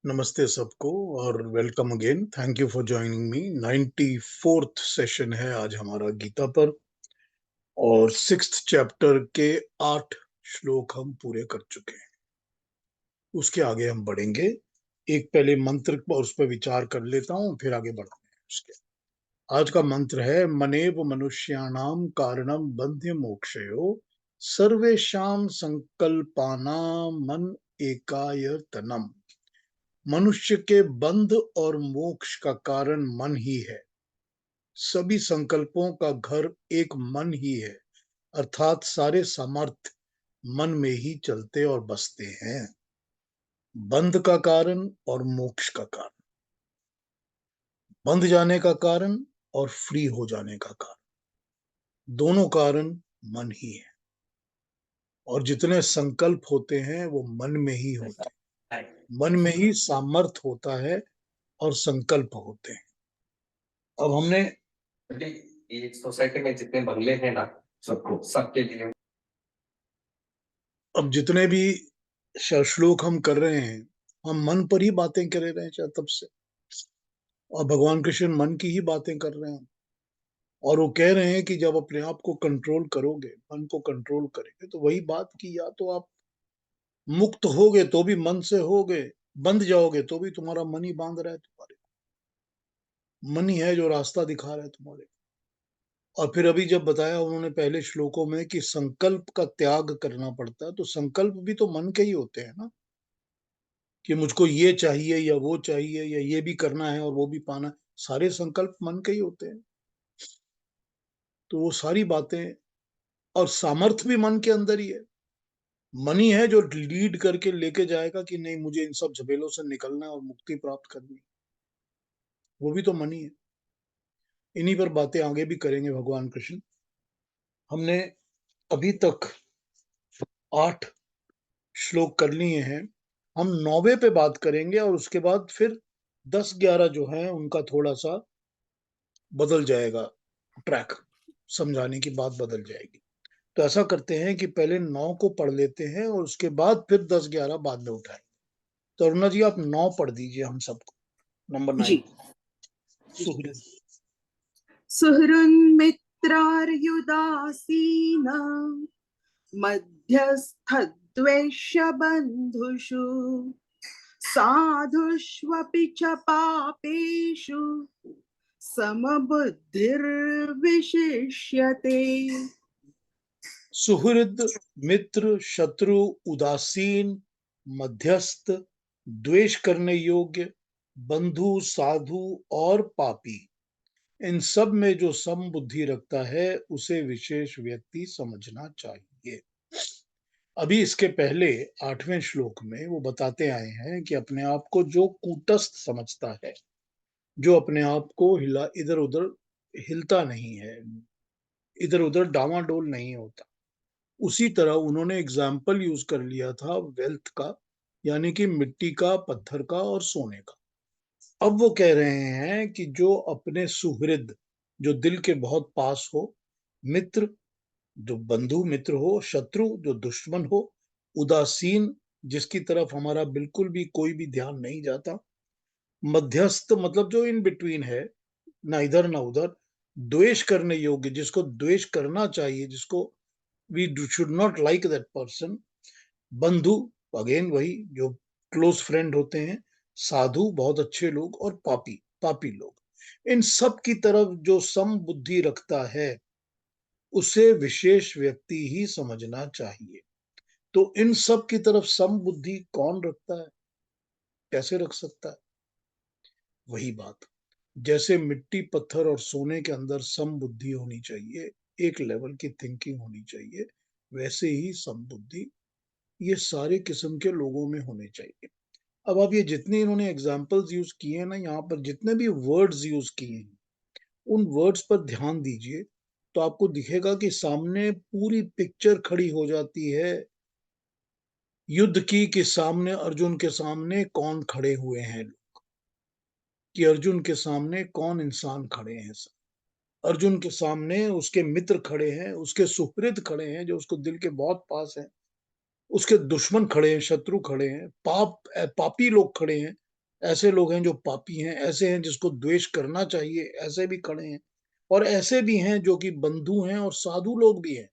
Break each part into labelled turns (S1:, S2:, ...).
S1: नमस्ते सबको और welcome again. Thank you for joining me. 94th session है आज हमारा गीता पर और 6th चैप्टर के 8 श्लोक हम पूरे कर चुके हैं। उसके आगे हम बढ़ेंगे। एक पहले मंत्र पर उस पर विचार कर लेता हूं, फिर आगे बढ़ते हैं। उसके आज का मंत्र है मनेव मनुष्याणाम कारणम बंध्य मोक्षयो सर्वेशाम संकल्पानाम मन एकायतनम। मनुष्य के बंध और मोक्ष का कारण मन ही है। सभी संकल्पों का घर एक मन ही है, अर्थात सारे सामर्थ्य मन में ही चलते और बसते हैं। बंध का कारण और मोक्ष का कारण, बंध जाने का कारण और फ्री हो जाने का कारण, दोनों कारण मन ही है। और जितने संकल्प होते हैं वो मन में ही होते हैं। मन में ही सामर्थ्य होता है और संकल्प होते हैं। अब हमने
S2: ये सोसाइटी में जितने बंगले हैं ना, सबको सबके लिए
S1: अब जितने भी श्लोक हम कर रहे हैं, हम मन पर ही बातें कर रहे हैं शायद तब से, और भगवान कृष्ण मन की ही बातें कर रहे हैं। और वो कह रहे हैं कि जब अपने आप को कंट्रोल करोगे, मन को कंट्रोल करेंगे, तो वही बात की या तो आप मुक्त होगे तो भी मन से होगे, बंध जाओगे तो भी तुम्हारा मन ही बांध रहा है तुम्हारे। मन ही है जो रास्ता दिखा रहा है तुम्हारे। और फिर अभी जब बताया उन्होंने पहले श्लोकों में कि संकल्प का त्याग करना पड़ता है, तो संकल्प भी तो मन के ही होते हैं ना, कि मुझको ये चाहिए या वो चाहिए या ये भी करना है और वो भी पाना है। सारे संकल्प मन के ही होते हैं। तो वो सारी बातें और सामर्थ्य भी मन के अंदर ही है। मन ही है जो लीड करके लेके जाएगा कि नहीं, मुझे इन सब झमेलों से निकलना है और मुक्ति प्राप्त करनी है। वो भी तो मन ही है। इन्हीं पर बातें आगे भी करेंगे भगवान कृष्ण। हमने अभी तक 8 श्लोक कर लिए हैं। हम 9वें पे बात करेंगे और उसके बाद फिर 10-11 जो है उनका थोड़ा सा बदल जाएगा ट्रैक, समझाने की बात बदल जाएगी। तो ऐसा करते हैं कि पहले 9 को पढ़ लेते हैं और उसके बाद फिर 10-11 बाद में उठाएंगे। तो अरुणा जी आप 9 पढ़ दीजिए हम सबको। नंबर 9।
S3: जी।
S1: सुहृद
S3: सुहृन्मित्रार्युदासीन मध्यस्थद्वेष्य बन्धुषु साधुष्वपि च पापेषु समबुद्धिर्विशिष्यते।
S1: सुहृद मित्र शत्रु उदासीन मध्यस्थ द्वेष करने योग्य बंधु साधु और पापी, इन सब में जो सम बुद्धि रखता है उसे विशेष व्यक्ति समझना चाहिए। अभी इसके पहले 8वें श्लोक में वो बताते आए हैं कि अपने आप को जो कूटस्थ समझता है, जो अपने आप को इधर उधर हिलता नहीं है, इधर उधर डावाडोल नहीं होता, उसी तरह उन्होंने एग्जाम्पल यूज कर लिया था वेल्थ का, यानी कि मिट्टी का, पत्थर का और सोने का। अब वो कह रहे हैं कि जो अपने सुहृद, जो दिल के बहुत पास हो, मित्र जो बंधु मित्र हो, शत्रु जो दुश्मन हो, उदासीन जिसकी तरफ हमारा बिल्कुल भी कोई भी ध्यान नहीं जाता, मध्यस्थ मतलब जो इन बिटवीन है, ना इधर ना उधर, द्वेष करने योग्य जिसको द्वेष करना चाहिए, जिसको we should not like that person, बंधु अगेन वही जो क्लोज फ्रेंड होते हैं, साधु बहुत अच्छे लोग, और पापी पापी लोग, इन सब की तरफ जो सम बुद्धि रखता है उसे विशेष व्यक्ति ही समझना चाहिए। तो इन सब की तरफ सम बुद्धि कौन रखता है, कैसे रख सकता है? वही बात, जैसे मिट्टी पत्थर और सोने के अंदर सम बुद्धि होनी चाहिए, एक लेवल की थिंकिंग होनी चाहिए, वैसे ही सम बुद्धि ये सारे किस्म के लोगों में होने चाहिए। अब आप ये जितने इन्होंने एग्जाम्पल्स यूज किए हैं ना, यहाँ पर जितने भी वर्ड्स यूज किए हैं, उन वर्ड्स पर ध्यान दीजिए तो आपको दिखेगा कि सामने पूरी पिक्चर खड़ी हो जाती है युद्ध की, कि सामने अर्जुन के सामने कौन खड़े हुए हैं, कि अर्जुन के सामने कौन इंसान खड़े हैं। अर्जुन के सामने उसके मित्र खड़े हैं, उसके सुहृद खड़े हैं जो उसको दिल के बहुत पास हैं, उसके दुश्मन खड़े हैं, शत्रु खड़े हैं, पापी लोग खड़े हैं, ऐसे लोग हैं जो पापी हैं, ऐसे हैं जिसको द्वेष करना चाहिए, ऐसे भी खड़े हैं, और ऐसे भी हैं जो कि बंधु हैं और साधु लोग भी हैं,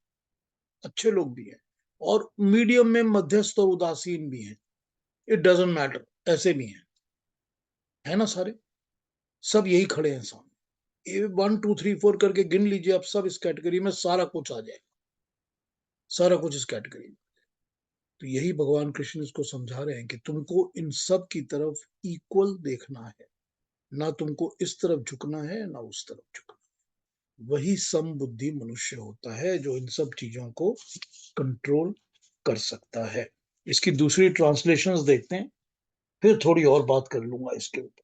S1: अच्छे लोग भी हैं, और मीडियम में मध्यस्थ और उदासीन भी हैं। इट डजेंट मैटर, ऐसे भी हैं, है ना सारे, सब यही खड़े हैं सामने। ये 1 2 3 4 करके गिन लीजिए आप, सब इस कैटेगरी में सारा कुछ आ जाएगा, सारा कुछ इस कैटेगरी में। तो यही भगवान कृष्ण इसको समझा रहे हैं कि तुमको इन सब की तरफ इक्वल देखना है, ना तुमको इस तरफ झुकना है ना उस तरफ झुकना है। वही समबुद्धि मनुष्य होता है जो इन सब चीजों को कंट्रोल कर सकता है। इसकी दूसरी ट्रांसलेशंस देखते हैं, फिर थोड़ी और बात कर लूंगा इसके ऊपर।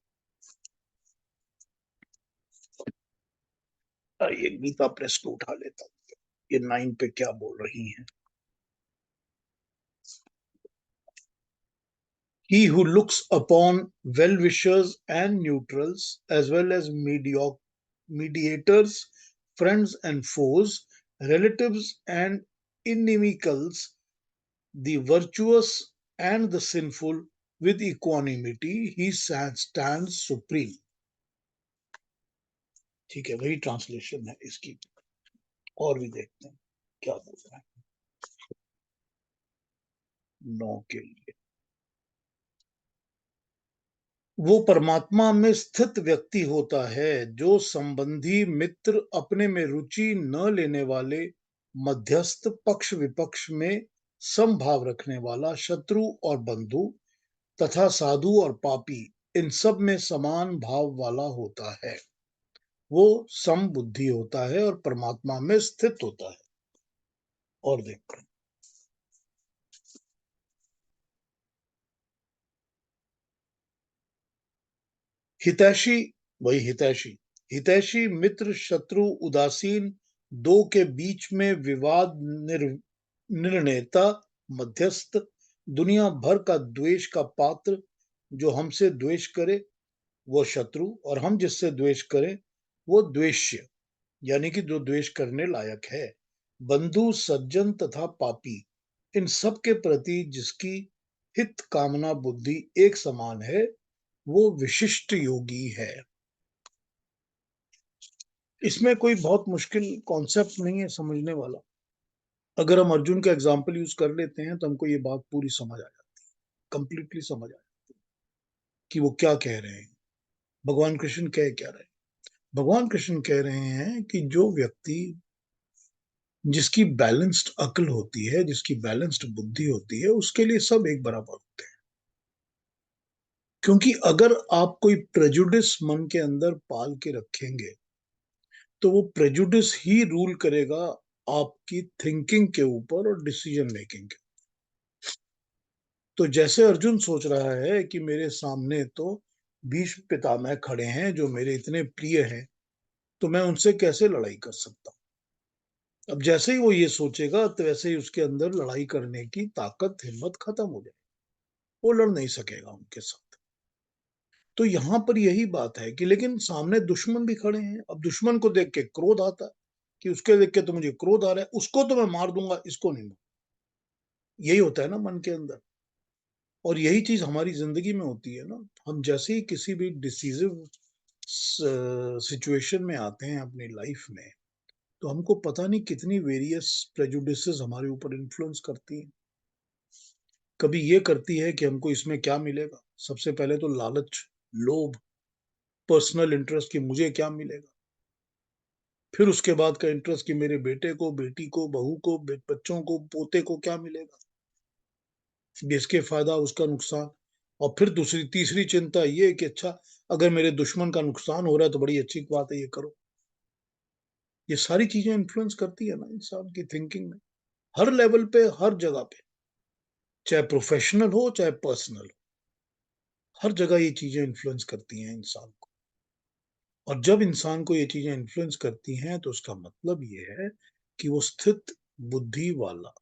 S1: ये गीता प्रेस को उठा लेता हूं, ये 9 पे क्या बोल रही है। He who looks upon well-wishers and neutrals as well as mediators, friends and foes, relatives and inimicals, the virtuous and the sinful, with equanimity he stands supreme। ठीक है, वही ट्रांसलेशन है इसकी, और भी देखते हैं क्या बोल रहा है 9 के लिए। वो परमात्मा में स्थित व्यक्ति होता है जो संबंधी, मित्र, अपने में रुचि न लेने वाले, मध्यस्थ, पक्ष विपक्ष में समभाव रखने वाला, शत्रु और बंधु तथा साधु और पापी, इन सब में समान भाव वाला होता है। वो समबुद्धि होता है और परमात्मा में स्थित होता है। और देखते हैं, हितैषी, वही हितैषी, हितैषी, मित्र, शत्रु, उदासीन, दो के बीच में विवाद निर्णेता, मध्यस्थ, दुनिया भर का द्वेष का पात्र, जो हमसे द्वेष करे वो शत्रु, और हम जिससे द्वेष करें वो द्वेष्य, यानी कि जो द्वेष करने लायक है, बंधु, सज्जन तथा पापी, इन सब के प्रति जिसकी हित कामना बुद्धि एक समान है, वो विशिष्ट योगी है। इसमें कोई बहुत मुश्किल कॉन्सेप्ट नहीं है समझने वाला। अगर हम अर्जुन का एग्जाम्पल यूज कर लेते हैं तो हमको ये बात पूरी समझ आ जाती है, कंप्लीटली समझ आ जाती है कि वो क्या कह रहे हैं, भगवान कृष्ण कह क्या रहे हैं। भगवान कृष्ण कह रहे हैं कि जो व्यक्ति, जिसकी बैलेंस्ड अक्ल होती है, जिसकी बैलेंस्ड बुद्धि होती है, उसके लिए सब एक बराबर होते हैं। क्योंकि अगर आप कोई प्रेजुडिस मन के अंदर पाल के रखेंगे तो वो प्रेजुडिस ही रूल करेगा आपकी थिंकिंग के ऊपर और डिसीजन मेकिंग के। तो जैसे अर्जुन सोच रहा है कि मेरे सामने तो भीष्म पितामह खड़े हैं जो मेरे इतने प्रिय हैं, तो मैं उनसे कैसे लड़ाई कर सकता हूं। अब जैसे ही वो ये सोचेगा तो वैसे ही उसके अंदर लड़ाई करने की ताकत, हिम्मत खत्म हो जाएगी, वो लड़ नहीं सकेगा उनके साथ। तो यहां पर यही बात है कि लेकिन सामने दुश्मन भी खड़े हैं। अब दुश्मन को देख के क्रोध आता है कि उसके देख के तो मुझे क्रोध आ रहा है, उसको तो मैं मार दूंगा, इसको नहीं मार। यही होता है ना मन के अंदर, और यही चीज हमारी जिंदगी में होती है ना। हम जैसे ही किसी भी डिसीजिव सिचुएशन में आते हैं अपनी लाइफ में, तो हमको पता नहीं कितनी वेरियस प्रेजुडिसेस हमारे ऊपर इन्फ्लुएंस करती हैं। कभी ये करती है कि हमको इसमें क्या मिलेगा, सबसे पहले तो लालच, लोभ, पर्सनल इंटरेस्ट कि मुझे क्या मिलेगा। फिर उसके बाद का इंटरेस्ट कि मेरे बेटे को, बेटी को, बहू को, बच्चों को, पोते को क्या मिलेगा, इसके फायदा उसका नुकसान। और फिर दूसरी तीसरी चिंता ये कि अच्छा, अगर मेरे दुश्मन का नुकसान हो रहा है तो बड़ी अच्छी बात है, ये करो। ये सारी चीजें इन्फ्लुएंस करती है ना इंसान की थिंकिंग में, हर लेवल पे, हर जगह पे, चाहे प्रोफेशनल हो चाहे पर्सनल हो, हर जगह ये चीजें इन्फ्लुएंस करती हैं इंसान को। और जब इंसान को ये चीजें इन्फ्लुएंस करती हैं तो उसका मतलब ये है कि वो स्थित बुद्धि वाला,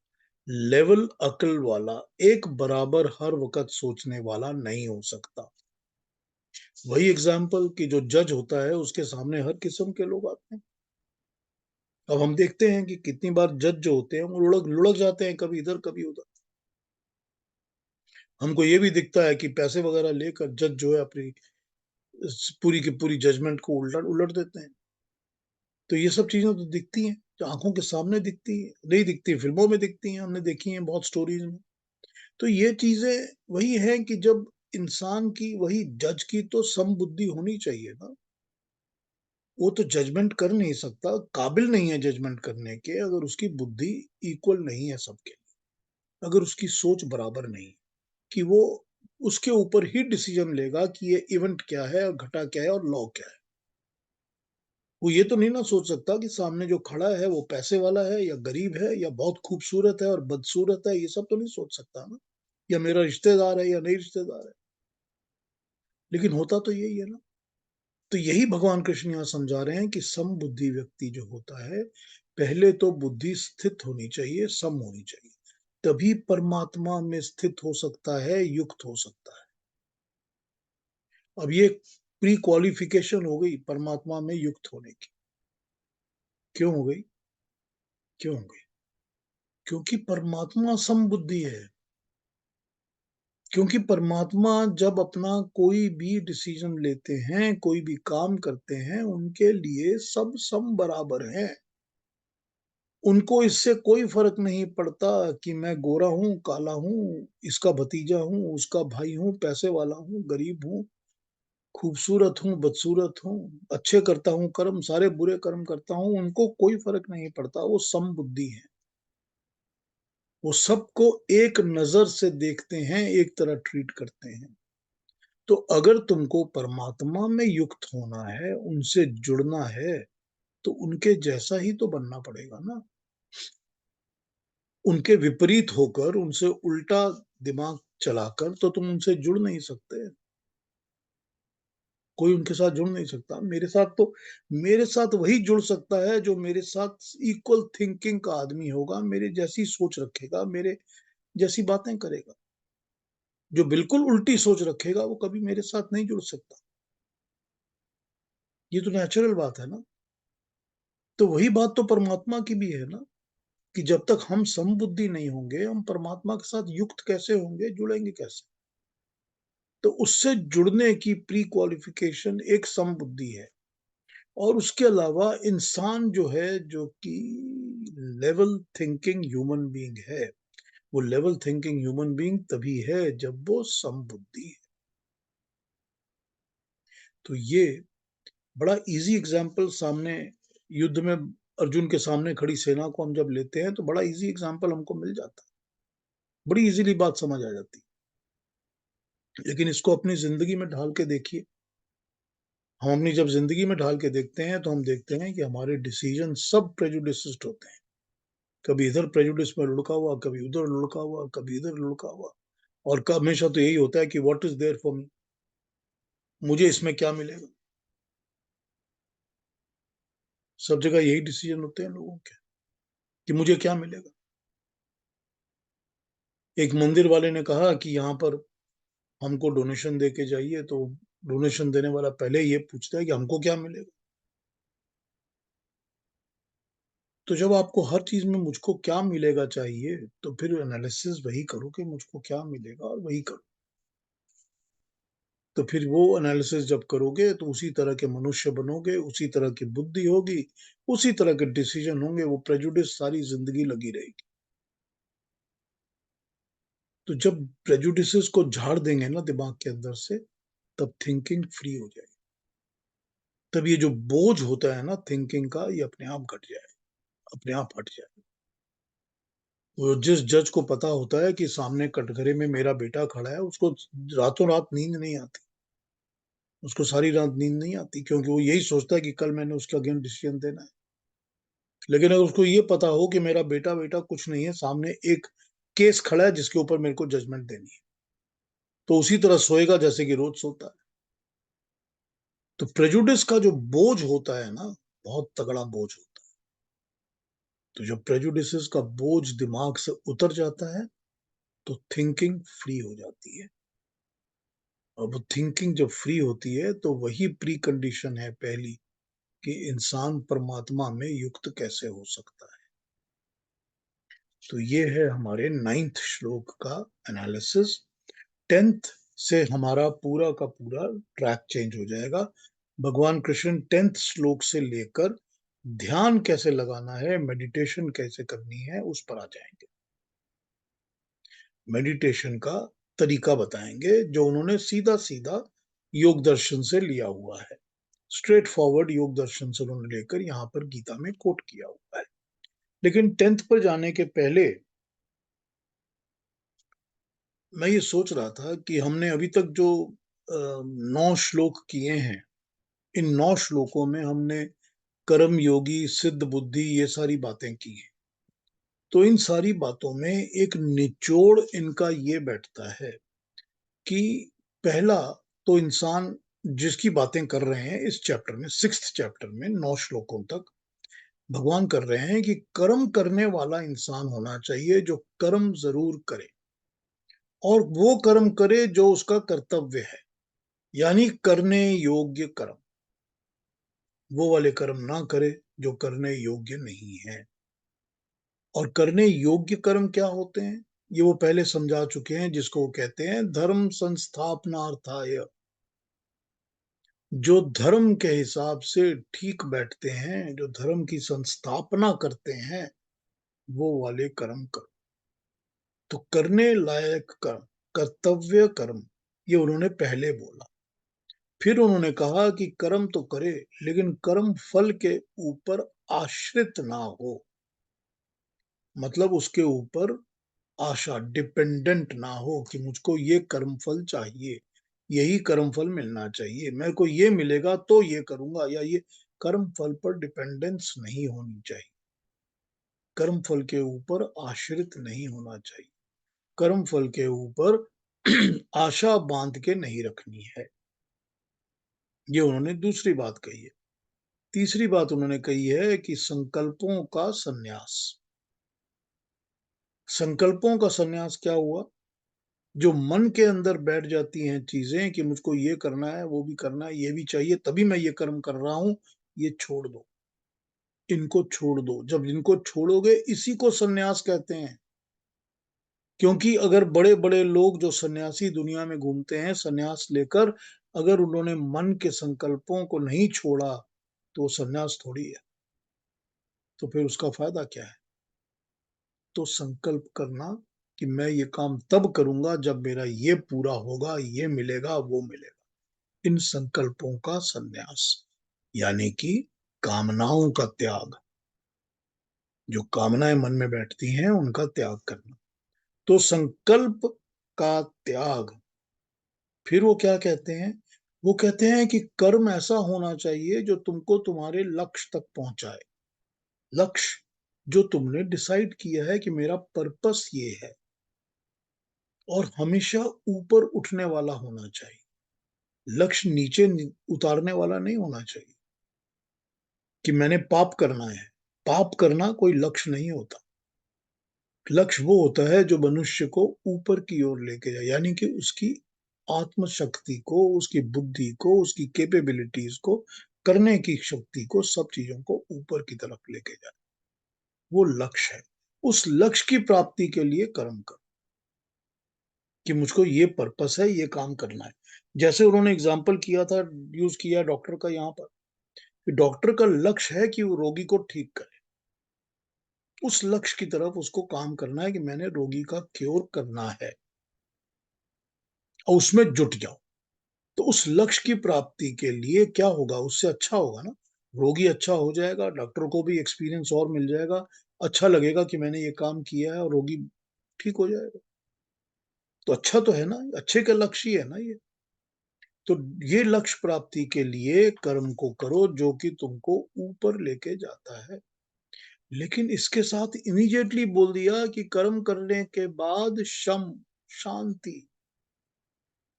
S1: लेवल अकल वाला, एक बराबर हर वक्त सोचने वाला नहीं हो सकता। वही एग्जाम्पल कि जो जज होता है उसके सामने हर किस्म के लोग आते हैं। अब हम देखते हैं कि कितनी बार जज जो होते हैं वो लुढ़क लुढ़क जाते हैं, कभी इधर कभी उधर। हमको ये भी दिखता है कि पैसे वगैरह लेकर जज जो है अपनी पूरी की पूरी जजमेंट को उलट उलट देते हैं। तो ये सब चीजें तो दिखती हैं, जो आंखों के सामने दिखती है, नहीं दिखती फिल्मों में दिखती हैं, हमने देखी हैं बहुत स्टोरीज में। तो ये चीजें वही है कि जब इंसान की वही जज की तो समबुद्धि होनी चाहिए ना। वो तो जजमेंट कर नहीं सकता, काबिल नहीं है जजमेंट करने के, अगर उसकी बुद्धि इक्वल नहीं है सबके, अगर उसकी सोच बराबर नहीं कि वो उसके ऊपर ही डिसीजन लेगा कि ये इवेंट क्या है और घटा क्या है और लॉ क्या है। वो ये तो नहीं ना सोच सकता कि सामने जो खड़ा है वो पैसे वाला है या गरीब है या बहुत खूबसूरत है और बदसूरत है, ये सब तो नहीं सोच सकता ना, या मेरा रिश्तेदार है या नहीं रिश्तेदार है। लेकिन होता तो यही है ना। तो यही भगवान कृष्ण यहाँ समझा रहे हैं कि समबुद्धि व्यक्ति जो होता है, पहले तो बुद्धि स्थित होनी चाहिए, सम होनी चाहिए, तभी परमात्मा में स्थित हो सकता है, युक्त हो सकता है। अब ये प्री क्वालिफिकेशन हो गई परमात्मा में युक्त होने की। क्यों हो गई? क्यों हो गई? क्योंकि परमात्मा समबुद्धि है। क्योंकि परमात्मा जब अपना कोई भी डिसीजन लेते हैं, कोई भी काम करते हैं, उनके लिए सब सम बराबर है। उनको इससे कोई फर्क नहीं पड़ता कि मैं गोरा हूं, काला हूं, इसका भतीजा हूं, उसका भाई हूं, पैसे वाला हूं, गरीब हूं, खूबसूरत हूं, बदसूरत हूं, अच्छे करता हूं कर्म, सारे बुरे कर्म करता हूं, उनको कोई फर्क नहीं पड़ता। वो समबुद्धि है। वो सबको एक नजर से देखते हैं, एक तरह ट्रीट करते हैं। तो अगर तुमको परमात्मा में युक्त होना है, उनसे जुड़ना है, तो उनके जैसा ही तो बनना पड़ेगा ना। उनके विपरीत होकर, उनसे उल्टा दिमाग चलाकर तो तुम उनसे जुड़ नहीं सकते। कोई उनके साथ जुड़ नहीं सकता। मेरे साथ वही जुड़ सकता है जो मेरे साथ इक्वल थिंकिंग का आदमी होगा, मेरे जैसी सोच रखेगा, मेरे जैसी बातें करेगा। जो बिल्कुल उल्टी सोच रखेगा वो कभी मेरे साथ नहीं जुड़ सकता। ये तो नेचुरल बात है ना। तो वही बात तो परमात्मा की भी है ना, कि जब तक हम समबुद्धि नहीं होंगे, हम परमात्मा के साथ युक्त कैसे होंगे, जुड़ेंगे कैसे? तो उससे जुड़ने की प्री क्वालिफिकेशन एक समबुद्धि है। और उसके अलावा इंसान जो है, जो कि लेवल थिंकिंग ह्यूमन बीइंग है, वो लेवल थिंकिंग ह्यूमन बीइंग तभी है जब वो समबुद्धि है। तो ये बड़ा इजी एग्जाम्पल सामने, युद्ध में अर्जुन के सामने खड़ी सेना को हम जब लेते हैं तो बड़ा इजी एग्जाम्पल हमको मिल जाता है, बड़ी इजीली बात समझ आ जाती है। लेकिन इसको अपनी जिंदगी में ढाल के देखिए। हम अपनी जब जिंदगी में ढाल के देखते हैं तो हम देखते हैं कि हमारे डिसीजन सब प्रेजुडिस्ड होते हैं। कभी इधर प्रेजुडिस में लुढ़का हुआ, कभी उधर लुढ़का हुआ, कभी इधर लुढ़का हुआ। और हमेशा तो यही होता है कि what is there for me, मुझे इसमें क्या मिलेगा। सब जगह यही डिसीजन होते हैं लोगों के कि मुझे क्या मिलेगा। एक मंदिर वाले ने कहा कि यहाँ पर हमको डोनेशन दे के जाइए, तो डोनेशन देने वाला पहले ये पूछता है कि हमको क्या मिलेगा। तो जब आपको हर चीज में मुझको क्या मिलेगा चाहिए, तो फिर एनालिसिस वही करो कि मुझको क्या मिलेगा और वही करो। तो फिर वो एनालिसिस जब करोगे तो उसी तरह के मनुष्य बनोगे, उसी तरह की बुद्धि होगी, उसी तरह के डिसीजन होंगे। वो प्रेजुडिस सारी जिंदगी लगी रहेगी। तो जब प्रेजुडिस को झाड़ देंगे ना दिमाग के अंदर से, तब थिंकिंग फ्री हो जाएगी। तब ये जो बोझ होता है ना थिंकिंग का, ये अपने आप घट जाए, अपने आप हट जाए। वो जिस जज को पता होता है कि सामने कटघरे में मेरा बेटा खड़ा है, उसको रातों रात नींद नहीं आती। उसको सारी रात नींद नहीं आती, क्योंकि वो यही सोचता है कि कल मैंने उसके अगेंस्ट डिसीजन देना है। लेकिन अगर उसको ये पता हो कि मेरा बेटा बेटा कुछ नहीं है, सामने एक केस खड़ा है जिसके ऊपर मेरे को जजमेंट देनी है, तो उसी तरह सोएगा जैसे कि रोज सोता है। तो प्रेजुडिस का जो बोझ होता है ना, बहुत तगड़ा बोझ होता है। तो जब प्रेजुडिस का बोझ दिमाग से उतर जाता है, तो थिंकिंग फ्री हो जाती है। और वो थिंकिंग जब फ्री होती है तो वही प्री कंडीशन है पहली, कि इंसान परमात्मा में युक्त कैसे हो सकता है। तो ये है हमारे 9th श्लोक का एनालिसिस। 10th से हमारा पूरा का पूरा ट्रैक चेंज हो जाएगा। भगवान कृष्ण 10th श्लोक से लेकर ध्यान कैसे लगाना है, मेडिटेशन कैसे करनी है, उस पर आ जाएंगे। मेडिटेशन का तरीका बताएंगे जो उन्होंने सीधा सीधा योग दर्शन से लिया हुआ है। स्ट्रेट फॉरवर्ड योग दर्शन से उन्होंने लेकर यहाँ पर गीता में कोट किया हुआ है। लेकिन 10th पर जाने के पहले मैं ये सोच रहा था कि हमने अभी तक जो 9 श्लोक किए हैं, इन 9 श्लोकों में हमने कर्म योगी, सिद्ध बुद्धि, ये सारी बातें की हैं। तो इन सारी बातों में एक निचोड़ इनका ये बैठता है कि पहला तो इंसान जिसकी बातें कर रहे हैं इस चैप्टर में, 6th चैप्टर में 9 श्लोकों तक भगवान कर रहे हैं कि कर्म करने वाला इंसान होना चाहिए जो कर्म जरूर करे, और वो कर्म करे जो उसका कर्तव्य है, यानी करने योग्य कर्म। वो वाले कर्म ना करे जो करने योग्य नहीं है। और करने योग्य कर्म क्या होते हैं ये वो पहले समझा चुके हैं, जिसको वो कहते हैं धर्म संस्थापनार्थाय। जो धर्म के हिसाब से ठीक बैठते हैं, जो धर्म की संस्थापना करते हैं, वो वाले कर्म करो। तो करने लायक कर्म, कर्तव्य कर्म, ये उन्होंने पहले बोला। फिर उन्होंने कहा कि कर्म तो करे, लेकिन कर्म फल के ऊपर आश्रित ना हो, मतलब उसके ऊपर आशा, डिपेंडेंट ना हो कि मुझको ये कर्म फल चाहिए, यही कर्म फल मिलना चाहिए, मेरे को ये मिलेगा तो ये करूंगा, या ये कर्म फल पर डिपेंडेंस नहीं होनी चाहिए। कर्म फल के ऊपर आश्रित नहीं होना चाहिए, कर्म फल के ऊपर आशा बांध के नहीं रखनी है। ये उन्होंने दूसरी बात कही है। तीसरी बात उन्होंने कही है कि संकल्पों का संन्यास। संकल्पों का संन्यास क्या हुआ? जो मन के अंदर बैठ जाती हैं चीजें कि मुझको ये करना है, वो भी करना है, ये भी चाहिए, तभी मैं ये कर्म कर रहा हूं, ये छोड़ दो, इनको छोड़ दो। जब इनको छोड़ोगे, इसी को संन्यास कहते हैं। क्योंकि अगर बड़े बड़े लोग जो सन्यासी दुनिया में घूमते हैं संन्यास लेकर, अगर उन्होंने मन के संकल्पों को नहीं छोड़ा तो संन्यास थोड़ी है। तो फिर उसका फायदा क्या है? तो संकल्प करना कि मैं ये काम तब करूंगा जब मेरा ये पूरा होगा, ये मिलेगा, वो मिलेगा। इन संकल्पों का संन्यास, यानी कि कामनाओं का त्याग। जो कामनाएं मन में बैठती हैं उनका त्याग करना। तो संकल्प का त्याग। फिर वो क्या कहते हैं? वो कहते हैं कि कर्म ऐसा होना चाहिए जो तुमको तुम्हारे लक्ष्य तक पहुंचाए। लक्ष्य जो तुमने डिसाइड किया है कि मेरा पर्पस ये है, और हमेशा ऊपर उठने वाला होना चाहिए। लक्ष्य नीचे उतारने वाला नहीं होना चाहिए कि मैंने पाप करना है। पाप करना कोई लक्ष्य नहीं होता। लक्ष्य वो होता है जो मनुष्य को ऊपर की ओर लेके जाए, यानी कि उसकी आत्मशक्ति को, उसकी बुद्धि को, उसकी कैपेबिलिटीज को, करने की शक्ति को, सब चीजों को ऊपर की तरफ लेके जाए। वो लक्ष्य है। उस लक्ष्य की प्राप्ति के लिए कर्म कर, कि मुझको ये पर्पस है, ये काम करना है। जैसे उन्होंने एग्जाम्पल किया था, यूज किया डॉक्टर का यहाँ पर, कि डॉक्टर का लक्ष्य है कि वो रोगी को ठीक करे। उस लक्ष्य की तरफ उसको काम करना है कि मैंने रोगी का क्योर करना है, और उसमें जुट जाओ। तो उस लक्ष्य की प्राप्ति के लिए क्या होगा? उससे अच्छा होगा ना, रोगी अच्छा हो जाएगा, डॉक्टर को भी एक्सपीरियंस और मिल जाएगा, अच्छा लगेगा कि मैंने ये काम किया है, और रोगी ठीक हो जाएगा। तो अच्छा तो है ना, अच्छे का लक्ष्य ही है ना ये। तो ये लक्ष्य प्राप्ति के लिए कर्म को करो जो कि तुमको ऊपर लेके जाता है। लेकिन इसके साथ इमीडिएटली बोल दिया कि कर्म करने के बाद शम, शांति।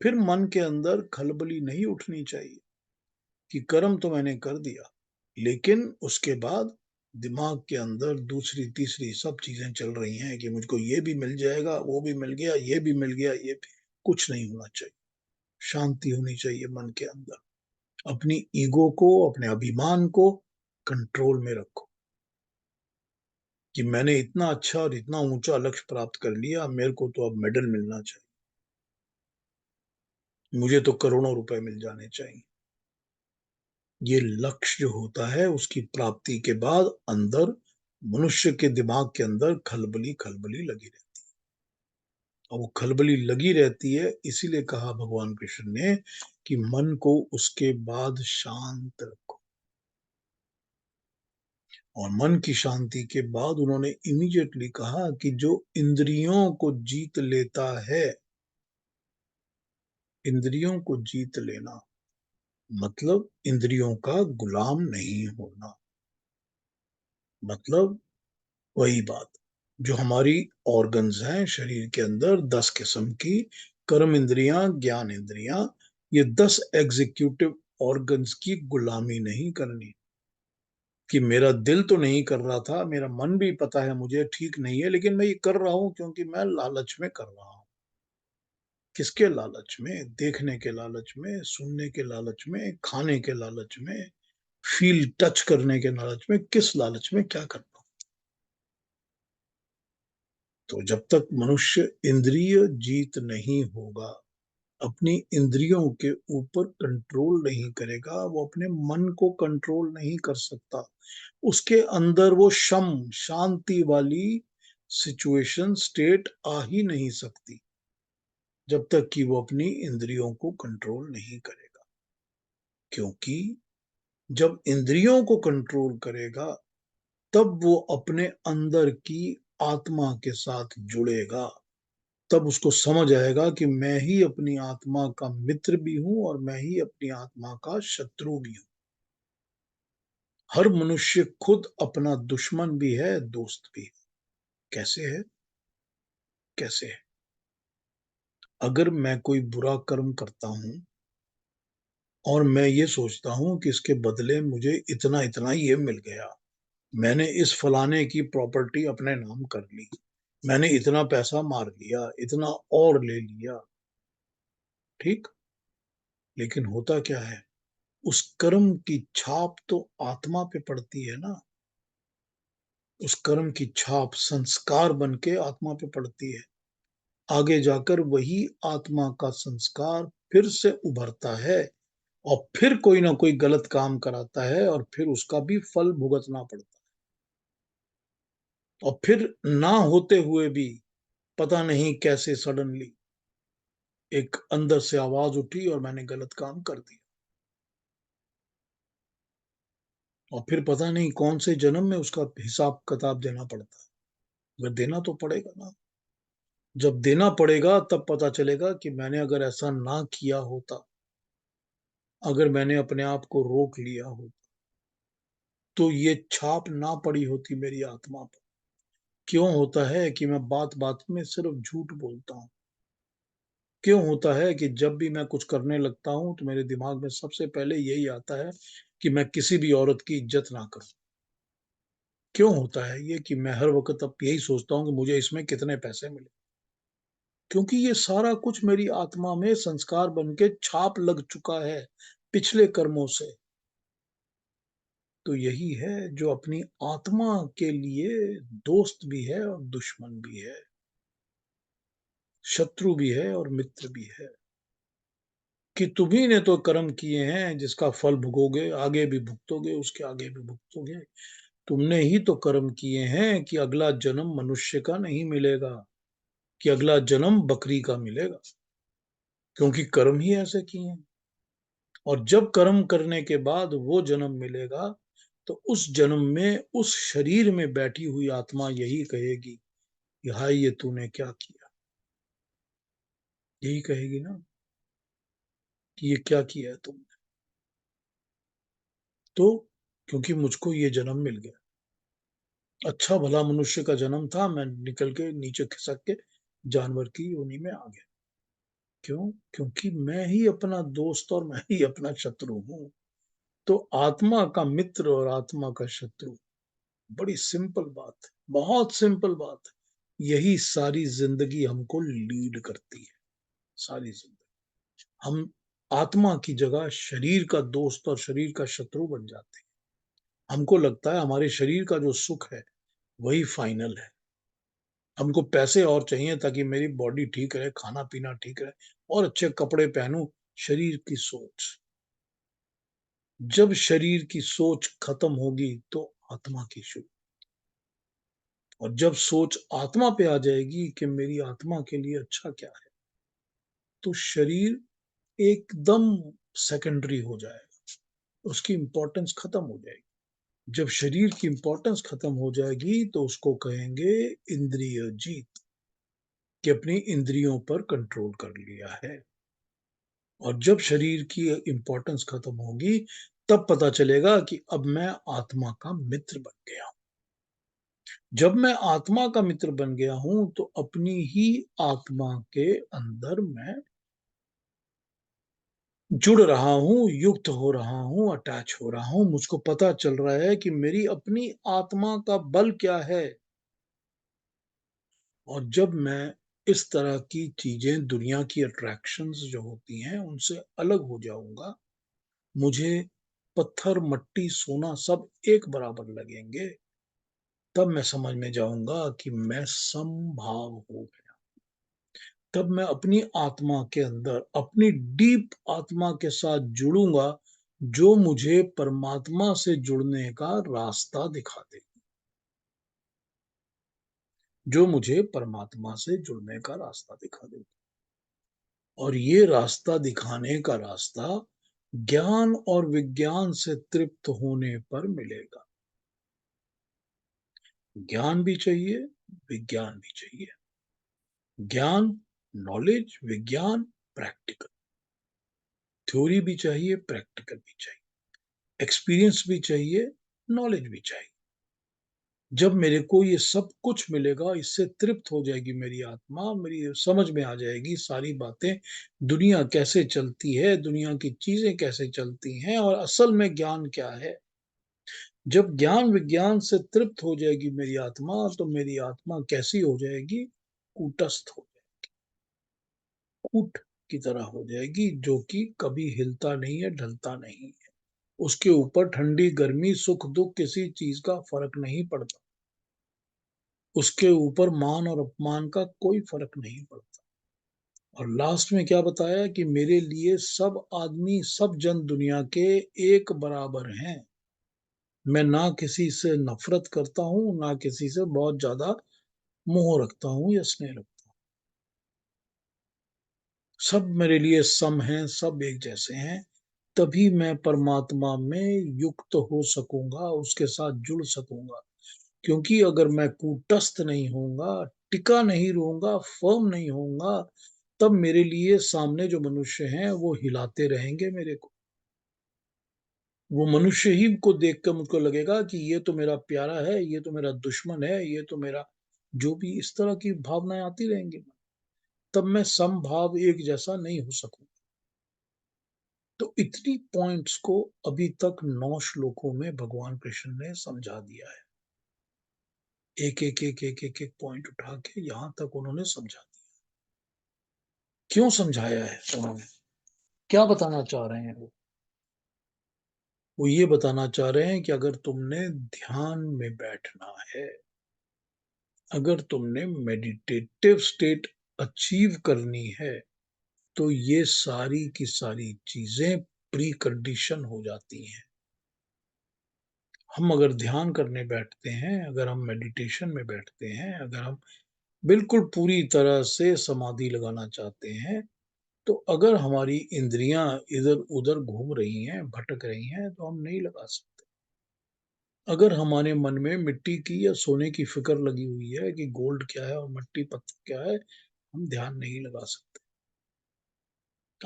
S1: फिर मन के अंदर खलबली नहीं उठनी चाहिए कि कर्म तो मैंने कर दिया, लेकिन उसके बाद दिमाग के अंदर दूसरी तीसरी सब चीजें चल रही हैं कि मुझको ये भी मिल जाएगा, वो भी मिल गया, ये भी मिल गया, ये भी। कुछ नहीं होना चाहिए। शांति होनी चाहिए मन के अंदर। अपनी ईगो को, अपने अभिमान को कंट्रोल में रखो कि मैंने इतना अच्छा और इतना ऊंचा लक्ष्य प्राप्त कर लिया, मेरे को तो अब मेडल मिलना चाहिए। मुझे तो करोड़ों रुपए मिल जाने चाहिए। ये लक्ष्य जो होता है उसकी प्राप्ति के बाद अंदर मनुष्य के दिमाग के अंदर खलबली खलबली लगी रहती है, और वो खलबली लगी रहती है। इसीलिए कहा भगवान कृष्ण ने कि मन को उसके बाद शांत रखो। और मन की शांति के बाद उन्होंने इमीडिएटली कहा कि जो इंद्रियों को जीत लेता है, इंद्रियों को जीत लेना मतलब इंद्रियों का गुलाम नहीं होना। मतलब वही बात, जो हमारी ऑर्गन्स हैं शरीर के अंदर 10 किस्म की, कर्म इंद्रियां, ज्ञान इंद्रियां, ये 10 एग्जीक्यूटिव ऑर्गन्स की गुलामी नहीं करनी। कि मेरा दिल तो नहीं कर रहा था, मेरा मन भी पता है मुझे ठीक नहीं है, लेकिन मैं ये कर रहा हूं क्योंकि मैं लालच में कर रहा हूं। किसके लालच में? देखने के लालच में, सुनने के लालच में, खाने के लालच में, फील टच करने के लालच में। किस लालच में क्या कर रहा हूं? तो जब तक मनुष्य इंद्रिय जीत नहीं होगा, अपनी इंद्रियों के ऊपर कंट्रोल नहीं करेगा, वो अपने मन को कंट्रोल नहीं कर सकता, उसके अंदर वो शम शांति वाली सिचुएशन स्टेट आ ही नहीं सकती जब तक कि वो अपनी इंद्रियों को कंट्रोल नहीं करेगा। क्योंकि जब इंद्रियों को कंट्रोल करेगा तब वो अपने अंदर की आत्मा के साथ जुड़ेगा। तब उसको समझ आएगा कि मैं ही अपनी आत्मा का मित्र भी हूं और मैं ही अपनी आत्मा का शत्रु भी हूं। हर मनुष्य खुद अपना दुश्मन भी है, दोस्त भी है। कैसे है? कैसे है? अगर मैं कोई बुरा कर्म करता हूं और मैं ये सोचता हूं कि इसके बदले मुझे इतना इतना ये मिल गया, मैंने इस फलाने की प्रॉपर्टी अपने नाम कर ली, मैंने इतना पैसा मार लिया, इतना और ले लिया, ठीक। लेकिन होता क्या है, उस कर्म की छाप तो आत्मा पे पड़ती है ना। उस कर्म की छाप संस्कार बन के आत्मा पे पड़ती है। आगे जाकर वही आत्मा का संस्कार फिर से उभरता है और फिर कोई ना कोई गलत काम कराता है और फिर उसका भी फल भुगतना पड़ता है। और फिर ना होते हुए भी पता नहीं कैसे सडनली एक अंदर से आवाज उठी और मैंने गलत काम कर दिया। और फिर पता नहीं कौन से जन्म में उसका हिसाब किताब देना पड़ता है। अगर देना तो पड़ेगा ना। जब देना पड़ेगा तब पता चलेगा कि मैंने अगर ऐसा ना किया होता, अगर मैंने अपने आप को रोक लिया होता, तो ये छाप ना पड़ी होती मेरी आत्मा पर। क्यों होता है कि मैं बात बात में सिर्फ झूठ बोलता हूँ? क्यों होता है कि जब भी मैं कुछ करने लगता हूँ तो मेरे दिमाग में सबसे पहले यही आता है कि मैं किसी भी औरत की इज्जत ना करूं? क्यों होता है ये कि मैं हर वक्त अब यही सोचता हूँ कि मुझे इसमें कितने पैसे मिले? क्योंकि ये सारा कुछ मेरी आत्मा में संस्कार बन के छाप लग चुका है पिछले कर्मों से। तो यही है जो अपनी आत्मा के लिए दोस्त भी है और दुश्मन भी है, शत्रु भी है और मित्र भी है। कि तुम्ही ने तो कर्म किए हैं जिसका फल भुगोगे, आगे भी भुगतोगे, उसके आगे भी भुगतोगे। तुमने ही तो कर्म किए हैं कि अगला जन्म मनुष्य का नहीं मिलेगा, कि अगला जन्म बकरी का मिलेगा, क्योंकि कर्म ही ऐसे किए हैं। और जब कर्म करने के बाद वो जन्म मिलेगा तो उस जन्म में उस शरीर में बैठी हुई आत्मा यही कहेगी कि हाय ये तूने क्या किया। यही कहेगी ना कि ये क्या किया है तुमने। तो क्योंकि मुझको ये जन्म मिल गया, अच्छा भला मनुष्य का जन्म था, मैं निकल के नीचे खिसक के जानवर की योनि में आ गया। क्यों? क्योंकि मैं ही अपना दोस्त और मैं ही अपना शत्रु हूं। तो आत्मा का मित्र और आत्मा का शत्रु, बड़ी सिंपल बात है, बहुत सिंपल बात है। यही सारी जिंदगी हमको लीड करती है। सारी जिंदगी हम आत्मा की जगह शरीर का दोस्त और शरीर का शत्रु बन जाते हैं। हमको लगता है हमारे शरीर का जो सुख है वही फाइनल है। हमको पैसे और चाहिए ताकि मेरी बॉडी ठीक रहे, खाना पीना ठीक रहे और अच्छे कपड़े पहनूं शरीर की सोच। जब शरीर की सोच खत्म होगी तो आत्मा की शुरू। और जब सोच आत्मा पे आ जाएगी कि मेरी आत्मा के लिए अच्छा क्या है, तो शरीर एकदम सेकेंडरी हो जाएगा, उसकी इंपॉर्टेंस खत्म हो जाएगी। जब शरीर की इंपॉर्टेंस खत्म हो जाएगी तो उसको कहेंगे इंद्रिय जीत, कि अपनी इंद्रियों पर कंट्रोल कर लिया है। और जब शरीर की इंपॉर्टेंस खत्म होगी तब पता चलेगा कि अब मैं आत्मा का मित्र बन गया हूं। जब मैं आत्मा का मित्र बन गया हूं तो अपनी ही आत्मा के अंदर मैं जुड़ रहा हूं, युक्त हो रहा हूं, अटैच हो रहा हूं। मुझको पता चल रहा है कि मेरी अपनी आत्मा का बल क्या है। और जब मैं इस तरह की चीजें, दुनिया की अट्रैक्शंस जो होती हैं, उनसे अलग हो जाऊंगा, मुझे पत्थर, मट्टी, सोना सब एक बराबर लगेंगे, तब मैं समझ में जाऊंगा कि मैं समभाव हो गया। तब मैं अपनी आत्मा के अंदर, अपनी डीप आत्मा के साथ जुड़ूंगा, जो मुझे परमात्मा से जुड़ने का रास्ता दिखा दे, जो मुझे परमात्मा से जुड़ने का रास्ता दिखा दे। और ये रास्ता दिखाने का रास्ता ज्ञान और विज्ञान से तृप्त होने पर मिलेगा। ज्ञान भी चाहिए, विज्ञान भी चाहिए। ज्ञान, नॉलेज, विज्ञान, प्रैक्टिकल। थ्योरी भी चाहिए, प्रैक्टिकल भी चाहिए, एक्सपीरियंस भी चाहिए, नॉलेज भी चाहिए। जब मेरे को ये सब कुछ मिलेगा, इससे तृप्त हो जाएगी मेरी आत्मा, मेरी समझ में आ जाएगी सारी बातें, दुनिया कैसे चलती है, दुनिया की चीजें कैसे चलती हैं, और असल में ज्ञान क्या है। जब ज्ञान विज्ञान से तृप्त हो जाएगी मेरी आत्मा, तो मेरी आत्मा कैसी हो जाएगी? कूटस्थ हो, ऊंट की तरह हो जाएगी, जो कि कभी हिलता नहीं है, ढलता नहीं है। उसके ऊपर ठंडी, गर्मी, सुख, दुख किसी चीज का फर्क नहीं पड़ता। उसके ऊपर मान और अपमान का कोई फर्क नहीं पड़ता। और लास्ट में क्या बताया कि मेरे लिए सब आदमी, सब जन दुनिया के एक बराबर हैं। मैं ना किसी से नफरत करता हूं, ना किसी से बहुत ज्यादा मोह रखता हूं या स्नेह रखता हूं। सब मेरे लिए सम हैं, सब एक जैसे हैं। तभी मैं परमात्मा में युक्त हो सकूंगा, उसके साथ जुड़ सकूंगा। क्योंकि अगर मैं कूटस्थ नहीं होऊंगा, टिका नहीं रहूंगा, फर्म नहीं होऊंगा, तब मेरे लिए सामने जो मनुष्य हैं वो हिलाते रहेंगे मेरे को। वो मनुष्य ही को देखकर मुझको लगेगा कि ये तो मेरा प्यारा है, ये तो मेरा दुश्मन है, ये तो मेरा, जो भी इस तरह की भावनाएं आती रहेंगी। तब मैं समभाव, एक जैसा नहीं हो सकूंगा। तो इतनी पॉइंट्स को अभी तक 9 श्लोकों में भगवान कृष्ण ने समझा दिया है। एक एक एक एक एक एक पॉइंट उठा के यहां तक उन्होंने समझा दिया। क्यों समझाया है उन्होंने? क्या बताना चाह रहे हैं वो ये बताना चाह रहे हैं कि अगर तुमने ध्यान में बैठना है, अगर तुमने मेडिटेटिव स्टेट अचीव करनी है, तो ये सारी की सारी चीजें प्री कंडीशन हो जाती हैं। हम अगर ध्यान करने बैठते हैं, अगर हम मेडिटेशन में बैठते हैं, अगर हम बिल्कुल पूरी तरह से समाधि लगाना चाहते हैं, तो अगर हमारी इंद्रियां इधर उधर घूम रही हैं, भटक रही हैं, तो हम नहीं लगा सकते। अगर हमारे मन में मिट्टी की या सोने की फिक्र लगी हुई है कि गोल्ड क्या है और मट्टी पत्थर क्या है, हम ध्यान नहीं लगा सकते।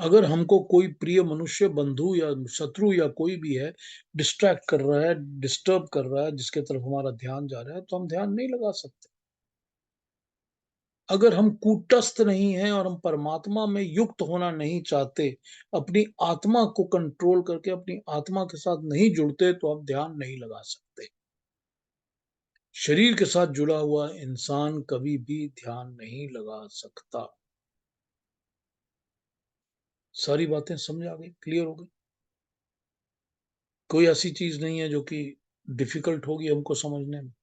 S1: अगर हमको कोई प्रिय मनुष्य, बंधु या शत्रु या कोई भी है, डिस्ट्रैक्ट कर रहा है, डिस्टर्ब कर रहा है, जिसके तरफ हमारा ध्यान जा रहा है, तो हम ध्यान नहीं लगा सकते। अगर हम कूटस्थ नहीं हैं और हम परमात्मा में युक्त होना नहीं चाहते, अपनी आत्मा को कंट्रोल करके अपनी आत्मा के साथ नहीं जुड़ते, तो हम ध्यान नहीं लगा सकते। शरीर के साथ जुड़ा हुआ इंसान कभी भी ध्यान नहीं लगा सकता। सारी बातें समझ आ गई, क्लियर हो गई? कोई ऐसी चीज नहीं है जो कि डिफिकल्ट होगी हमको समझने में।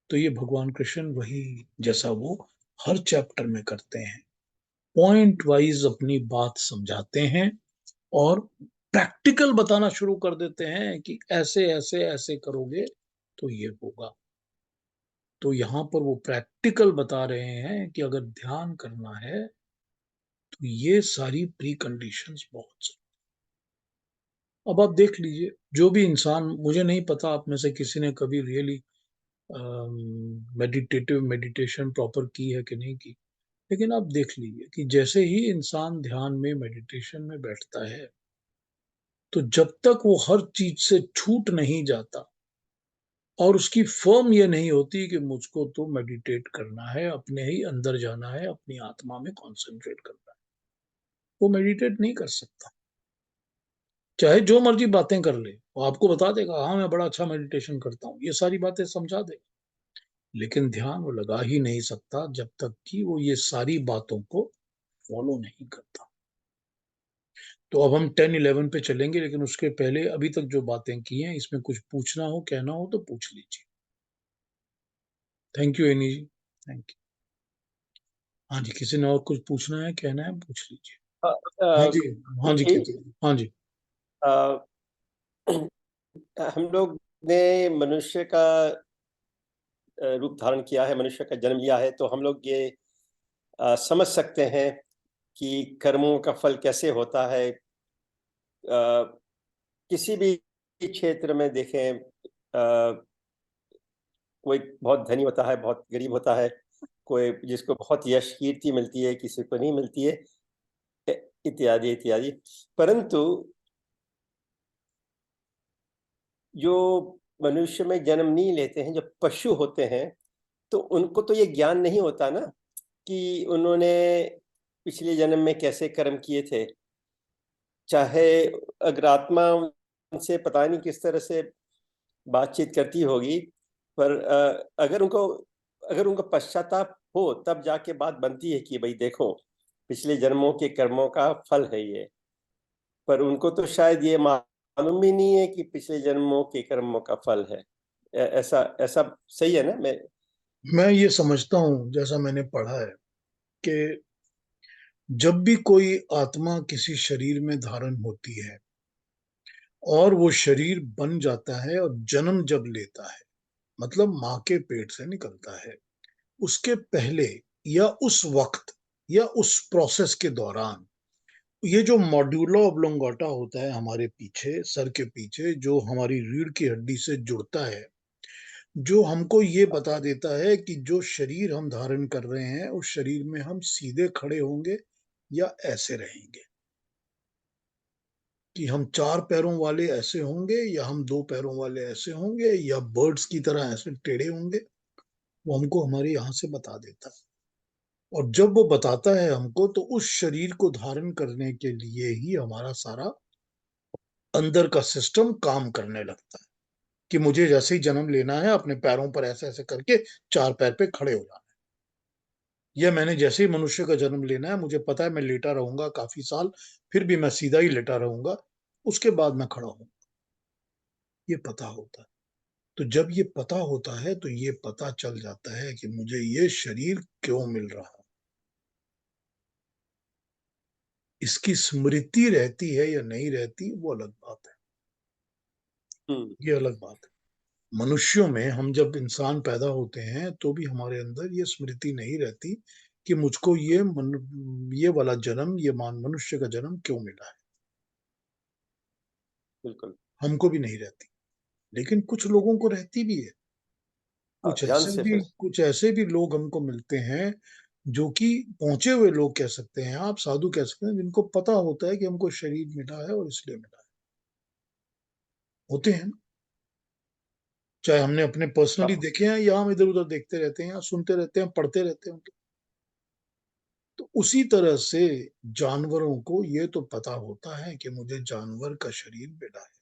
S1: तो ये भगवान कृष्ण वही, जैसा वो हर चैप्टर में करते हैं, पॉइंट वाइज अपनी बात समझाते हैं और प्रैक्टिकल बताना शुरू कर देते हैं कि ऐसे ऐसे ऐसे करोगे तो ये होगा। तो यहाँ पर वो प्रैक्टिकल बता रहे हैं कि अगर ध्यान करना है तो ये सारी प्री कंडीशंस बहुत। अब आप देख लीजिए, जो भी इंसान, मुझे नहीं पता आप में से किसी ने कभी रियली मेडिटेशन प्रॉपर की है कि नहीं की, लेकिन आप देख लीजिए कि जैसे ही इंसान ध्यान में मेडिटेशन में बैठता है, तो जब तक वो हर चीज से छूट नहीं जाता और उसकी फर्म ये नहीं होती कि मुझको तो मेडिटेट करना है, अपने ही अंदर जाना है, अपनी आत्मा में कॉन्सेंट्रेट करना है, वो मेडिटेट नहीं कर सकता। चाहे जो मर्जी बातें कर ले, वो आपको बता देगा हाँ मैं बड़ा अच्छा मेडिटेशन करता हूँ, ये सारी बातें समझा देगा, लेकिन ध्यान वो लगा ही नहीं सकता जब तक कि वो ये सारी बातों को फॉलो नहीं करता। तो अब हम 10-11 पे चलेंगे, लेकिन उसके पहले अभी तक जो बातें की हैं इसमें कुछ पूछना हो, कहना हो तो पूछ लीजिए। Thank you Annie ji, thank you. हाँ जी, किसी ने और कुछ पूछना है, कहना है, पूछ लीजिए। हाँ जी, हाँ जी,
S4: ये
S1: कहते हाँ जी।
S4: हम लोग ने मनुष्य का रूप धारण किया है, मनुष्य का जन्म लिया है, तो हम लोग ये समझ सकते हैं कि कर्मों का फल कैसे होता है। किसी भी क्षेत्र में देखें, कोई बहुत धनी होता है, बहुत गरीब होता है, कोई जिसको बहुत यश कीर्ति मिलती है, किसी को नहीं मिलती है, इत्यादि इत्यादि। परंतु जो मनुष्य में जन्म नहीं लेते हैं, जो पशु होते हैं, तो उनको तो ये ज्ञान नहीं होता ना कि उन्होंने पिछले जन्म में कैसे कर्म किए थे। चाहे अगर आत्मा उनसे पता नहीं किस तरह से बातचीत करती होगी, पर अगर उनको पश्चाताप हो, तब जाके बात बनती है कि भाई देखो, पिछले जन्मों के कर्मों का फल है ये। पर उनको तो शायद ये मालूम भी नहीं है कि पिछले जन्मों के कर्मों का फल है। ऐसा ऐसा सही है ना?
S1: मैं ये समझता हूँ, जैसा मैंने पढ़ा है, कि जब भी कोई आत्मा किसी शरीर में धारण होती है और वो शरीर बन जाता है और जन्म जब लेता है, मतलब माँ के पेट से निकलता है, उसके पहले या उस वक्त या उस प्रोसेस के दौरान ये जो मॉड्यूला ऑब्लोंगाटा होता है हमारे पीछे, सर के पीछे, जो हमारी रीढ़ की हड्डी से जुड़ता है, जो हमको ये बता देता है कि जो शरीर हम धारण कर रहे हैं उस शरीर में हम सीधे खड़े होंगे या ऐसे रहेंगे, कि हम 4 पैरों वाले ऐसे होंगे या हम 2 पैरों वाले ऐसे होंगे या बर्ड्स की तरह ऐसे टेढ़े होंगे। वो हमको हमारे यहाँ से बता देता है, और जब वो बताता है हमको, तो उस शरीर को धारण करने के लिए ही हमारा सारा अंदर का सिस्टम काम करने लगता है, कि मुझे जैसे ही जन्म लेना है अपने पैरों पर ऐसे ऐसे करके 4 पैर पे खड़े हो जाना है, या मैंने जैसे ही मनुष्य का जन्म लेना है, मुझे पता है मैं लेटा रहूंगा काफी साल, फिर भी मैं सीधा ही लेटा रहूंगा, उसके बाद मैं खड़ा हूँ, ये पता होता है। तो जब ये पता होता है तो ये पता चल जाता है कि मुझे ये शरीर क्यों मिल रहा है। इसकी स्मृति रहती है या नहीं रहती वो अलग बात है, ये अलग बात है। मनुष्यों में हम जब इंसान पैदा होते हैं तो भी हमारे अंदर ये स्मृति नहीं रहती कि मुझको ये वाला जन्म, ये मनुष्य का जन्म क्यों मिला है,
S4: बिल्कुल।
S1: हमको भी नहीं रहती, लेकिन कुछ लोगों को रहती भी है।
S4: ध्यान से फिर।
S1: कुछ ऐसे भी लोग हमको मिलते हैं जो कि पहुंचे हुए लोग कह सकते हैं, आप साधु कह सकते हैं, जिनको पता होता है कि हमको शरीर मिला है और इसलिए मिला है, होते हैं ना। चाहे हमने अपने पर्सनली देखे हैं या हम इधर उधर देखते रहते हैं या सुनते रहते हैं, पढ़ते रहते हैं। तो उसी तरह से जानवरों को ये तो पता होता है कि मुझे जानवर का शरीर मिला है,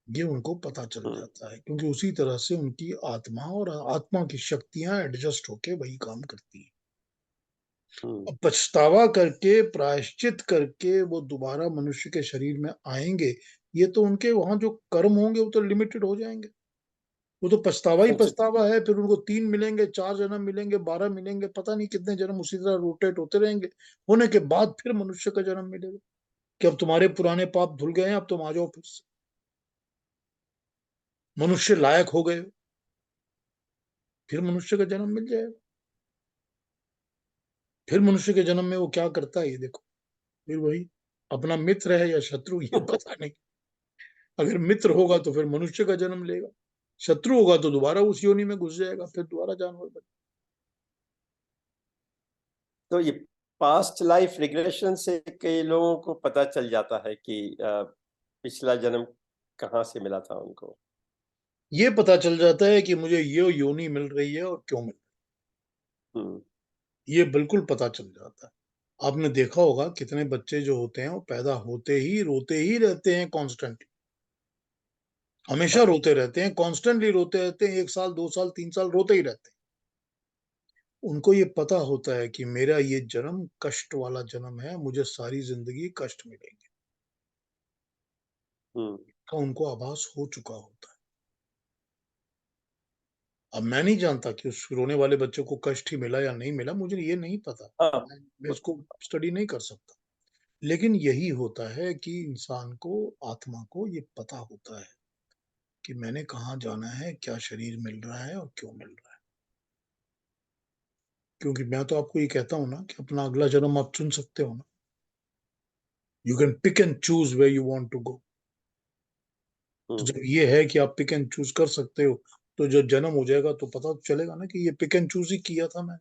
S1: ये उनको पता चल जाता है, क्योंकि उसी तरह से उनकी आत्मा और आत्मा की शक्तियां एडजस्ट होके वही काम करती हैं। अब पछतावा करके, प्रायश्चित करके वो दोबारा मनुष्य के शरीर में आएंगे, ये तो उनके वहां जो कर्म होंगे वो तो लिमिटेड हो जाएंगे, वो तो पछतावा ही
S4: संचित
S1: पछतावा है। फिर उनको 3 मिलेंगे, 4 जन्म मिलेंगे, 12 मिलेंगे, पता नहीं कितने जन्म उसी तरह रोटेट होते रहेंगे। होने के बाद फिर मनुष्य का जन्म मिलेगा कि अब तुम्हारे पुराने पाप धुल गए हैं, अब तुम आ जाओ फिर से मनुष्य लायक हो गए, फिर मनुष्य का जन्म मिल जाएगा। फिर मनुष्य के जन्म में वो क्या करता है ये देखो। फिर वही अपना मित्र है या शत्रु ये पता नहीं। अगर मित्र होगा तो फिर मनुष्य का जन्म लेगा, शत्रु होगा तो दोबारा उस योनि में घुस जाएगा, फिर दोबारा जानवर बन।
S4: तो ये पास्ट लाइफ रिग्रेशन से कई लोगों को पता चल जाता है कि पिछला जन्म कहाँ से मिला था उनको।
S1: ये पता चल जाता है कि मुझे ये योनि मिल रही है और क्यों मिल रही
S4: हम्म,
S1: है, ये बिल्कुल पता चल जाता है। आपने देखा होगा कितने बच्चे जो होते हैं वो पैदा होते ही रोते ही रहते हैं कॉन्स्टेंटली, हमेशा
S4: हाँ,
S1: रोते रहते हैं, कॉन्स्टेंटली रोते रहते हैं, 1 साल 2 साल 3 साल रोते ही रहते हैं। उनको ये पता होता है कि मेरा ये जन्म कष्ट वाला जन्म है, मुझे सारी जिंदगी कष्ट मिलेंगे,
S4: हम्म,
S1: का उनको आभास हो चुका होता है। अब मैं नहीं जानता कि उस रोने वाले बच्चे को कष्ट ही मिला या नहीं मिला, मुझे ये नहीं पता,
S4: हाँ,
S1: मैं इसको स्टडी नहीं कर सकता। लेकिन यही होता है कि इंसान को, आत्मा को ये पता होता है कि मैंने कहाँ जाना है, क्या शरीर मिल रहा है और क्यों मिल रहा है। क्योंकि मैं तो आपको ये कहता हूँ ना कि अपना अगला जन्म आप चुन सकते हो ना, you can pick and choose where you want to go. तो जब ये है कि आप पिक एंड चूज कर सकते हो, तो जब जन्म हो जाएगा तो पता चलेगा ना कि ये पिक एंड चूज ही किया था मैं,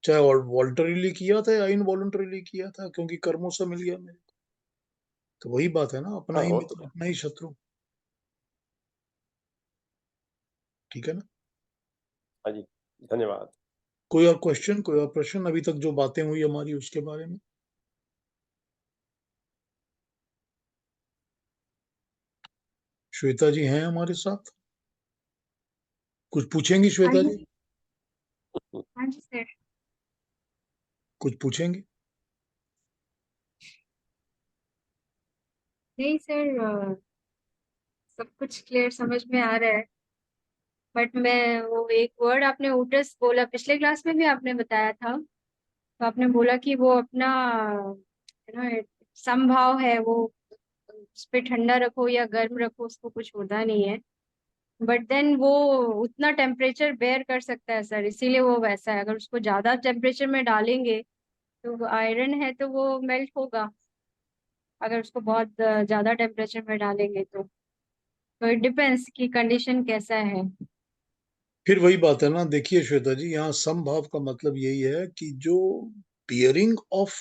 S1: चाहे वॉल्टरीली किया था या इनवॉल्टरीली किया था, क्योंकि कर्मों से मिल गया मेरे को। तो वही बात है ना, अपना
S4: हाँ,
S1: ही
S4: वो तो
S1: मित्र
S4: है।
S1: अपना ही शत्रु। ठीक है ना।
S4: हाँ जी, धन्यवाद।
S1: कोई और क्वेश्चन, कोई और प्रश्न अभी तक जो बातें हुई हमारी उसके बारे में? श्वेता जी हैं हमारे साथ, कुछ पूछेंगी
S5: हाँ
S1: श्वेता
S5: जी।
S1: जी?
S5: हाँ जी सर।
S1: कुछ पूछेंगी?
S5: नहीं सर, सब कुछ क्लियर समझ में आ रहा है। बट मैं वो एक वर्ड आपने ऊटस बोला, पिछले क्लास में भी आपने बताया था। तो आपने बोला कि वो अपना समभाव है, वो उस पे ठंडा रखो या गर्म रखो उसको कुछ होता नहीं है। बट देन वो उतना टेम्परेचर बेयर कर सकता है सर, इसीलिए वो वैसा है। अगर उसको ज्यादा टेम्परेचर में डालेंगे तो आयरन है तो वो मेल्ट होगा, अगर उसको बहुत ज्यादा टेम्परेचर में डालेंगे तो इट डिपेंड्स कि कंडीशन कैसा है।
S1: फिर वही बात है ना, देखिए श्वेता जी, यहाँ समभाव का मतलब यही है कि जो bearing of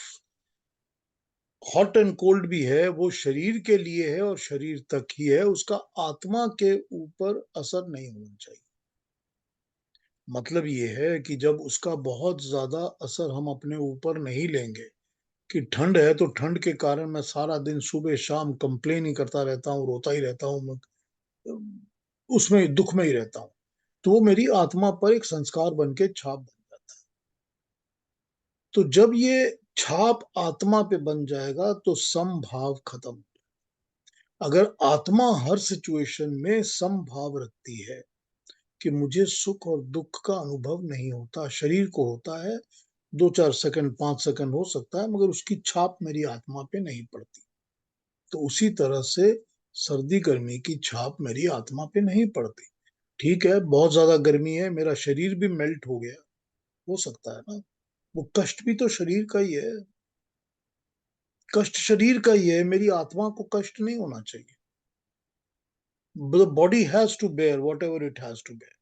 S1: hot and cold भी है वो शरीर के लिए है और शरीर तक ही है, उसका आत्मा के ऊपर असर नहीं होना चाहिए। मतलब ये है कि जब उसका बहुत ज्यादा असर हम अपने ऊपर नहीं लेंगे, कि ठंड है तो ठंड के कारण मैं सारा दिन सुबह शाम कंप्लेन ही करता रहता हूँ, रोता ही रहता हूँ, उसमें दुख में ही रहता हूँ, तो वो मेरी आत्मा पर एक संस्कार बन के छाप बन जाता है। तो जब ये छाप आत्मा पे बन जाएगा तो समभाव खत्म। अगर आत्मा हर सिचुएशन में समभाव रखती है कि मुझे सुख और दुख का अनुभव नहीं होता, शरीर को होता है, 2-4 सेकंड 5 सेकंड हो सकता है, मगर उसकी छाप मेरी आत्मा पे नहीं पड़ती। तो उसी तरह से सर्दी गर्मी की छाप मेरी आत्मा पे नहीं पड़ती। ठीक है, बहुत ज्यादा गर्मी है, मेरा शरीर भी मेल्ट हो गया, हो सकता है ना, वो कष्ट भी तो शरीर का ही है, कष्ट शरीर का ही है, मेरी आत्मा को कष्ट नहीं होना चाहिए। The body has to bear whatever it has to bear.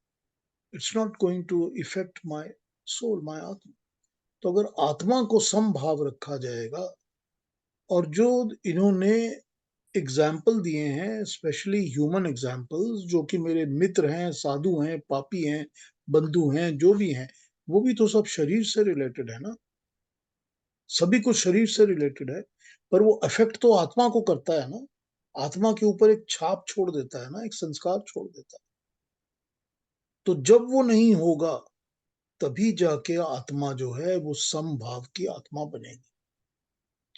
S1: It's not going to affect my soul, my आत्मा। तो अगर आत्मा को समभाव रखा जाएगा, और जो इन्होंने एग्जाम्पल दिए हैं, स्पेशली ह्यूमन एग्जाम्पल्स, जो कि मेरे मित्र हैं, साधु हैं, पापी हैं, बंधु हैं, जो भी हैं, वो भी तो सब शरीर से रिलेटेड है ना, सभी कुछ शरीर से रिलेटेड है, पर वो अफेक्ट तो आत्मा को करता है ना, आत्मा के ऊपर एक छाप छोड़ देता है ना, एक संस्कार छोड़ देता है। तो जब वो नहीं होगा तभी जाके आत्मा जो है वो समभाव की आत्मा बनेगी।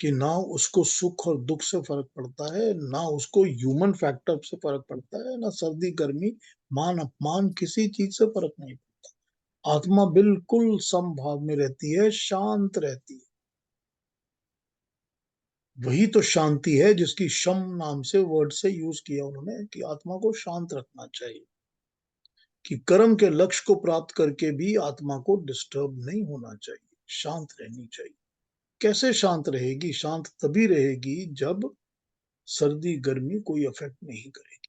S1: कि ना उसको सुख और दुख से फर्क पड़ता है, ना उसको ह्यूमन फैक्टर से फर्क पड़ता है, ना सर्दी गर्मी मान अपमान किसी चीज से फर्क नहीं पड़ता। आत्मा बिल्कुल समभाव में रहती है, शांत रहती है। वही तो शांति है जिसकी शम नाम से वर्ड से यूज किया उन्होंने, कि आत्मा को शांत रखना चाहिए, कि कर्म के लक्ष्य को प्राप्त करके भी आत्मा को डिस्टर्ब नहीं होना चाहिए, शांत रहनी चाहिए। कैसे शांत रहेगी? शांत तभी रहेगी जब सर्दी गर्मी कोई अफेक्ट नहीं करेगी।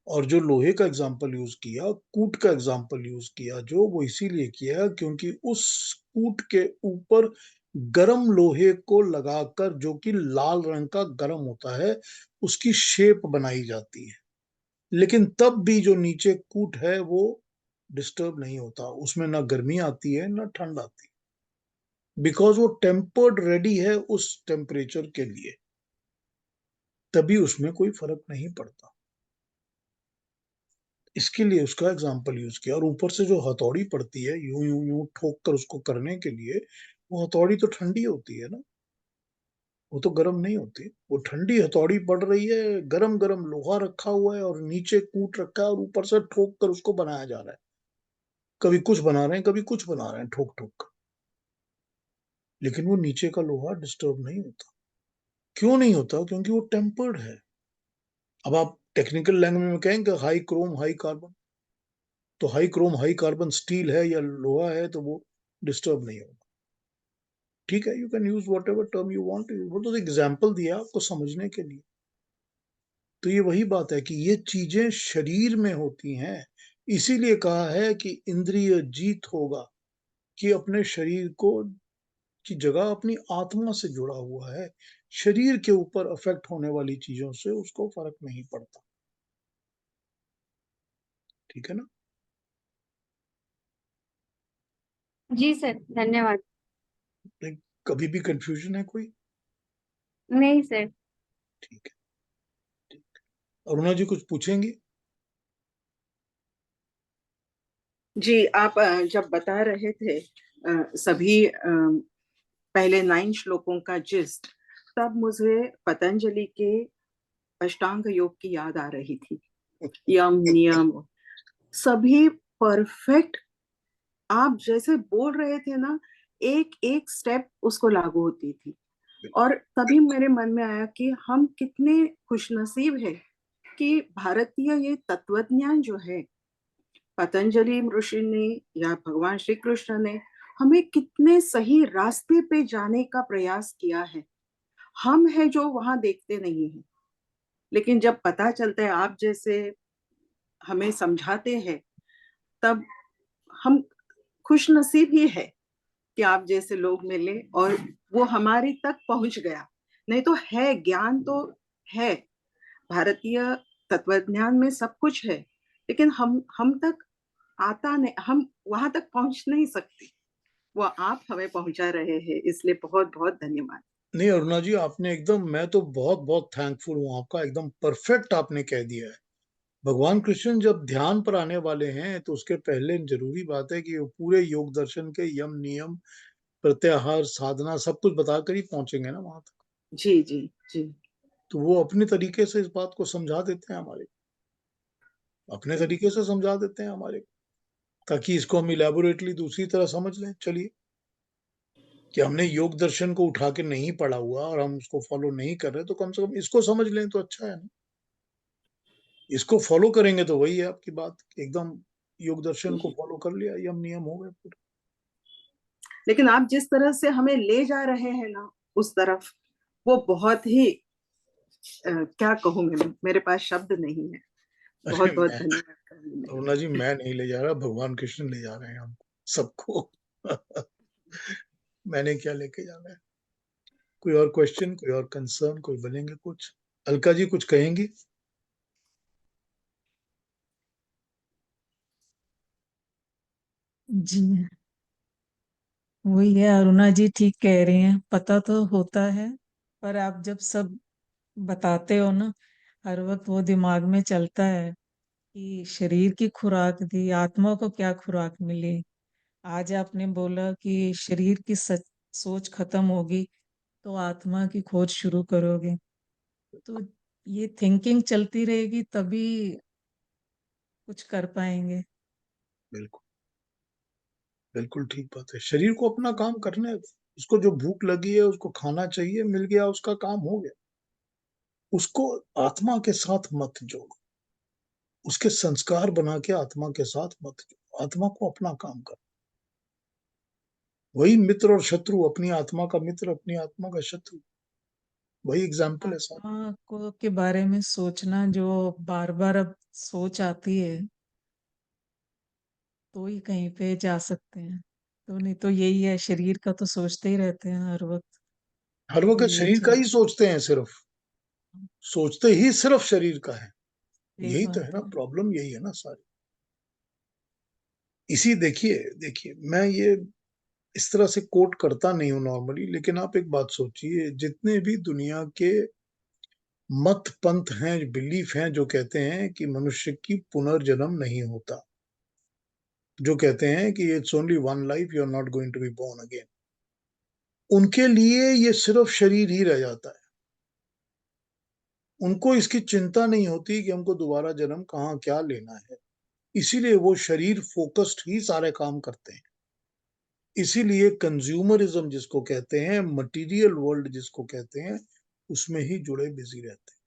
S1: और जो लोहे का एग्जाम्पल यूज किया, कूट का एग्जाम्पल यूज किया, जो वो इसीलिए किया क्योंकि उस कूट के ऊपर गरम लोहे को लगाकर, जो कि लाल रंग का गरम होता है, उसकी शेप बनाई जाती है। लेकिन तब भी जो नीचे कूट है वो डिस्टर्ब नहीं होता, उसमें ना गर्मी आती है ना ठंड आती है, बिकॉज वो टेम्पर्ड रेडी है उस टेम्परेचर के लिए, तभी उसमें कोई फर्क नहीं पड़ता। इसके लिए उसका एग्जाम्पल यूज किया। और ऊपर से जो हथौड़ी पड़ती है यूं यूं यूं ठोक कर उसको करने के लिए, वो हथौड़ी तो ठंडी होती है ना, वो तो गर्म नहीं होती। वो ठंडी हथौड़ी पड़ रही है, गरम गरम लोहा रखा हुआ है और नीचे कूट रखा है और ऊपर से ठोक कर उसको बनाया जा रहा है। कभी कुछ बना रहे हैं, कभी कुछ बना रहे हैं ठोक ठोक कर, लेकिन वो नीचे का लोहा डिस्टर्ब नहीं होता। क्यों नहीं होता? क्योंकि वो टेम्पर्ड है। अब आप टेक्निकल लैंग्वेज में कहेंगे हाई क्रोम हाई कार्बन, तो high Chrome high carbon steel है या लोहा है तो वो डिस्टर्ब नहीं होगा। ठीक है, you can use what ever term you want, वो तो एग्जाम्पल दिया आपको समझने के लिए। तो ये वही बात है कि ये चीजें शरीर में होती हैं, इसीलिए कहा है कि इंद्रिय जीत होगा, कि अपने शरीर को की जगह अपनी आत्मा से जुड़ा हुआ है। शरीर के ऊपर अफेक्ट होने वाली चीजों से उसको फर्क नहीं पड़ता। ठीक है ना?
S5: जी सर, धन्यवाद।
S1: नहीं, कभी भी कंफ्यूजन है कोई?
S5: नहीं सर।
S1: ठीक है। अरुणा जी कुछ पूछेंगी?
S3: जी, आप जब बता रहे थे सभी पहले 9 श्लोकों का जिस्ट, तब मुझे पतंजलि के अष्टांग योग की याद आ रही थी। यम नियम सभी परफेक्ट, आप जैसे बोल रहे थे ना, एक एक स्टेप उसको लागू होती थी। और तभी मेरे मन में आया कि हम कितने खुशनसीब है कि भारतीय ये तत्वज्ञान जो है, पतंजलि ऋषि ने या भगवान श्री कृष्ण ने हमें कितने सही रास्ते पे जाने का प्रयास किया है। हम है जो वहां देखते नहीं है, लेकिन जब पता चलता है आप जैसे हमें समझाते हैं, तब हम खुश नसीब ही है कि आप जैसे लोग मिले और वो हमारी तक पहुंच गया। नहीं तो है, ज्ञान तो है, भारतीय तत्वज्ञान में सब कुछ है, लेकिन हम तक आता नहीं, हम वहां तक पहुंच नहीं सकते। वो आप हमें पहुंचा रहे हैं, इसलिए बहुत बहुत धन्यवाद।
S1: नहीं अरुणा जी, आपने एकदम, मैं तो बहुत बहुत थैंकफुल हूँ आपका, एकदम परफेक्ट आपने कह दिया है। भगवान कृष्ण जब ध्यान पर आने वाले हैं तो उसके पहले जरूरी बात है कि वो पूरे योग दर्शन के यम नियम प्रत्याहार साधना सब कुछ बताकर ही पहुंचेंगे ना वहां तक।
S3: जी जी जी।
S1: तो वो अपने तरीके से इस बात को समझा देते हैं हमारे, अपने तरीके से समझा देते हैं हमारे, ताकि इसको हम इलेबोरेटली दूसरी तरह समझ लें। चलिए, कि हमने योग दर्शन को उठा के नहीं पढ़ा हुआ और हम उसको फॉलो नहीं कर रहे, तो कम से कम इसको समझ लें तो अच्छा है ना। इसको फॉलो करेंगे तो वही है आपकी बात, एकदम योग दर्शन को फॉलो कर लिया, यम नियम हो गए पूरे।
S3: लेकिन आप जिस तरह से हमें ले जा रहे हैं ना उस तरफ, वो बहुत ही क्या कहूँ मैं, मेरे पास शब्द नहीं है।
S1: अरे
S3: बहुत बहुत
S1: मैं,
S3: धन्यवाद करने में।
S1: अरुणा जी, मैं नहीं ले जा रहा, भगवान कृष्ण ले जा रहे हैं हमको सबको। मैंने क्या लेके जाना है? कोई और क्वेश्चन, कोई और कंसर्न, कोई बोलेंगे कुछ? अलका जी कुछ कहेंगी?
S6: जी, वही है, अरुणा जी ठीक कह रही हैं, पता तो होता है, पर आप जब सब बताते हो ना, हर वक्त वो दिमाग में चलता है कि शरीर की खुराक दी, आत्मा को क्या खुराक मिली। आज आपने बोला कि शरीर की सोच खत्म होगी, तो आत्मा की खोज शुरू करोगे। तो ये थिंकिंग चलती रहेगी तभी कुछ कर पाएंगे।
S1: बिल्कुल बिल्कुल ठीक बात है। शरीर को अपना काम करने, उसको जो भूख लगी है उसको खाना चाहिए, मिल गया, उसका काम हो गया। उसको आत्मा के साथ मत जोड़ो, उसके संस्कार बना के आत्मा के साथ मत जोड़ो। आत्मा को अपना काम कर। वही मित्र और शत्रु, अपनी आत्मा का मित्र, अपनी आत्मा का शत्रु, वही एग्जाम्पल है साहब।
S6: आत्मा को के बारे में सोचना जो बार बार अब सोच आती है तो ही कहीं पे जा सकते हैं। तो नहीं तो यही है, शरीर का तो सोचते ही रहते हैं हर वक्त।
S1: हर
S6: अभी
S1: वक्त
S6: ये
S1: शरीर का
S6: चल
S1: ही सोचते हैं, सिर्फ सोचते ही सिर्फ शरीर का है।
S6: यही
S1: यही तो है
S6: बात
S1: ना
S6: है।
S1: प्रॉब्लम, यही है ना सारी। इसी देखिए देखिए, मैं ये इस तरह से कोट करता नहीं हूं नॉर्मली, लेकिन आप एक बात सोचिए, जितने भी दुनिया के मत पंथ हैं, बिलीफ हैं, जो कहते हैं कि मनुष्य की पुनर्जन्म नहीं होता, जो कहते हैं कि it's only one life, you are not going to be born again, उनके लिए ये सिर्फ शरीर ही रह जाता है। उनको इसकी चिंता नहीं होती कि हमको दोबारा जन्म कहाँ क्या लेना है। इसीलिए वो शरीर फोकस्ड ही सारे काम करते हैं। इसीलिए कंज्यूमरिज्म जिसको कहते हैं, मटेरियल वर्ल्ड जिसको कहते हैं, उसमें ही जुड़े बिजी रहते हैं,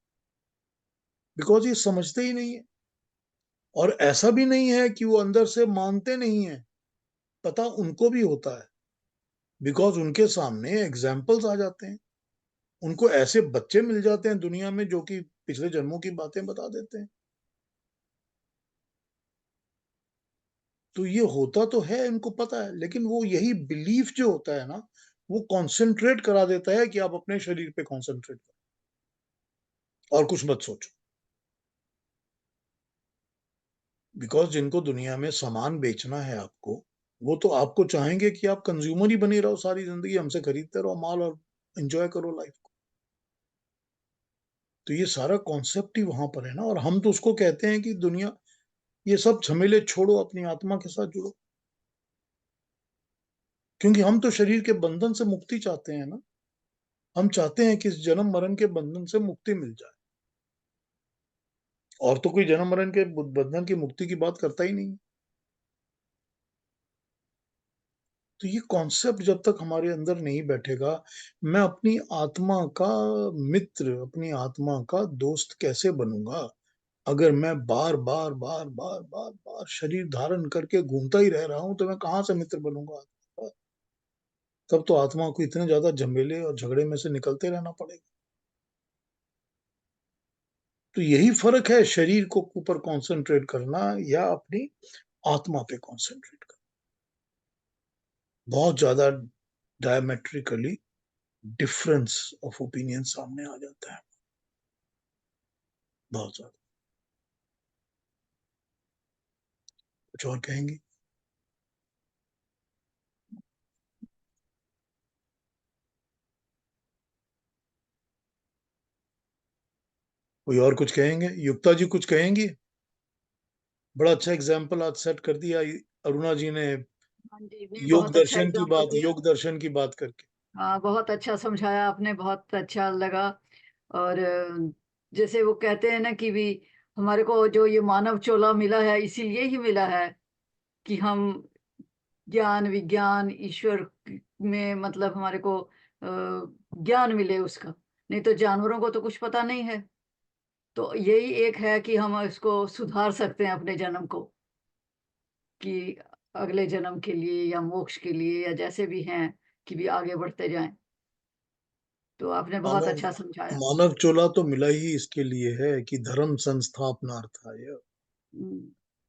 S1: बिकॉज ये समझते ही नहीं है। और ऐसा भी नहीं है कि वो अंदर से मानते नहीं है, पता उनको भी होता है, बिकॉज उनके सामने एग्जाम्पल्स आ जाते हैं। उनको ऐसे बच्चे मिल जाते हैं दुनिया में जो कि पिछले जन्मों की बातें बता देते हैं। तो ये होता तो है, इनको पता है, लेकिन वो यही बिलीफ जो होता है ना, वो कंसंट्रेट करा देता है कि आप अपने शरीर पे कंसंट्रेट करो और कुछ मत सोचो। बिकॉज जिनको दुनिया में सामान बेचना है आपको, वो तो आपको चाहेंगे कि आप कंज्यूमर ही बने रहो सारी जिंदगी, हमसे खरीदते रहो माल और एंजॉय करो लाइफ को। तो ये सारा कॉन्सेप्ट ही वहां पर है ना। और हम तो उसको कहते हैं कि दुनिया, ये सब झमेले छोड़ो, अपनी आत्मा के साथ जुड़ो, क्योंकि हम तो शरीर के बंधन से मुक्ति चाहते हैं ना। हम चाहते हैं कि इस जन्म मरण के बंधन से मुक्ति मिल जाए। और तो कोई जन्म मरण के बंधन की मुक्ति की बात करता ही नहीं। तो ये कॉन्सेप्ट जब तक हमारे अंदर नहीं बैठेगा, मैं अपनी आत्मा का मित्र, अपनी आत्मा का दोस्त कैसे बनूंगा, अगर मैं बार बार बार बार बार बार शरीर धारण करके घूमता ही रह रहा हूं, तो मैं कहां से मित्र बनूंगा। तब तो आत्मा को इतने ज्यादा झमेले और झगड़े में से निकलते रहना पड़ेगा। तो यही फर्क है, शरीर को ऊपर कंसंट्रेट करना या अपनी आत्मा पे कंसंट्रेट करना। बहुत ज्यादा डायमेट्रिकली डिफरेंस ऑफ ओपिनियन सामने आ जाता है, बहुत ज्यादा। कुछ और कहेंगे? कोई और कुछ कहेंगे? युक्ता जी कुछ कहेंगी? बड़ा अच्छा एग्जाम्पल आज सेट कर दिया अरुणा जी ने,
S7: हाँ जी, नहीं बहुत अच्छा एग्जाम्पल दिया।
S1: योग दर्शन की बात करके।
S7: हाँ बहुत अच्छा समझाया आपने, बहुत अच्छा लगा। और जैसे वो कहते हैं ना कि भी हमारे को जो ये मानव चोला मिला है इसीलिए ही मिला है कि हम ज्ञान विज्ञान ईश्वर में मतलब हमारे को ज्ञान मिले उसका। नहीं तो जानवरों को तो कुछ पता नहीं है। तो यही एक है कि हम इसको सुधार सकते हैं अपने जन्म को, कि अगले जन्म के लिए या मोक्ष के लिए या जैसे भी हैं कि भी आगे बढ़ते जाएं। तो आपने बहुत
S1: मानव
S7: अच्छा समझाया।
S1: मानव चोला तो मिला ही इसके लिए है कि धर्म संस्थापनार्थाय,
S7: हम्म,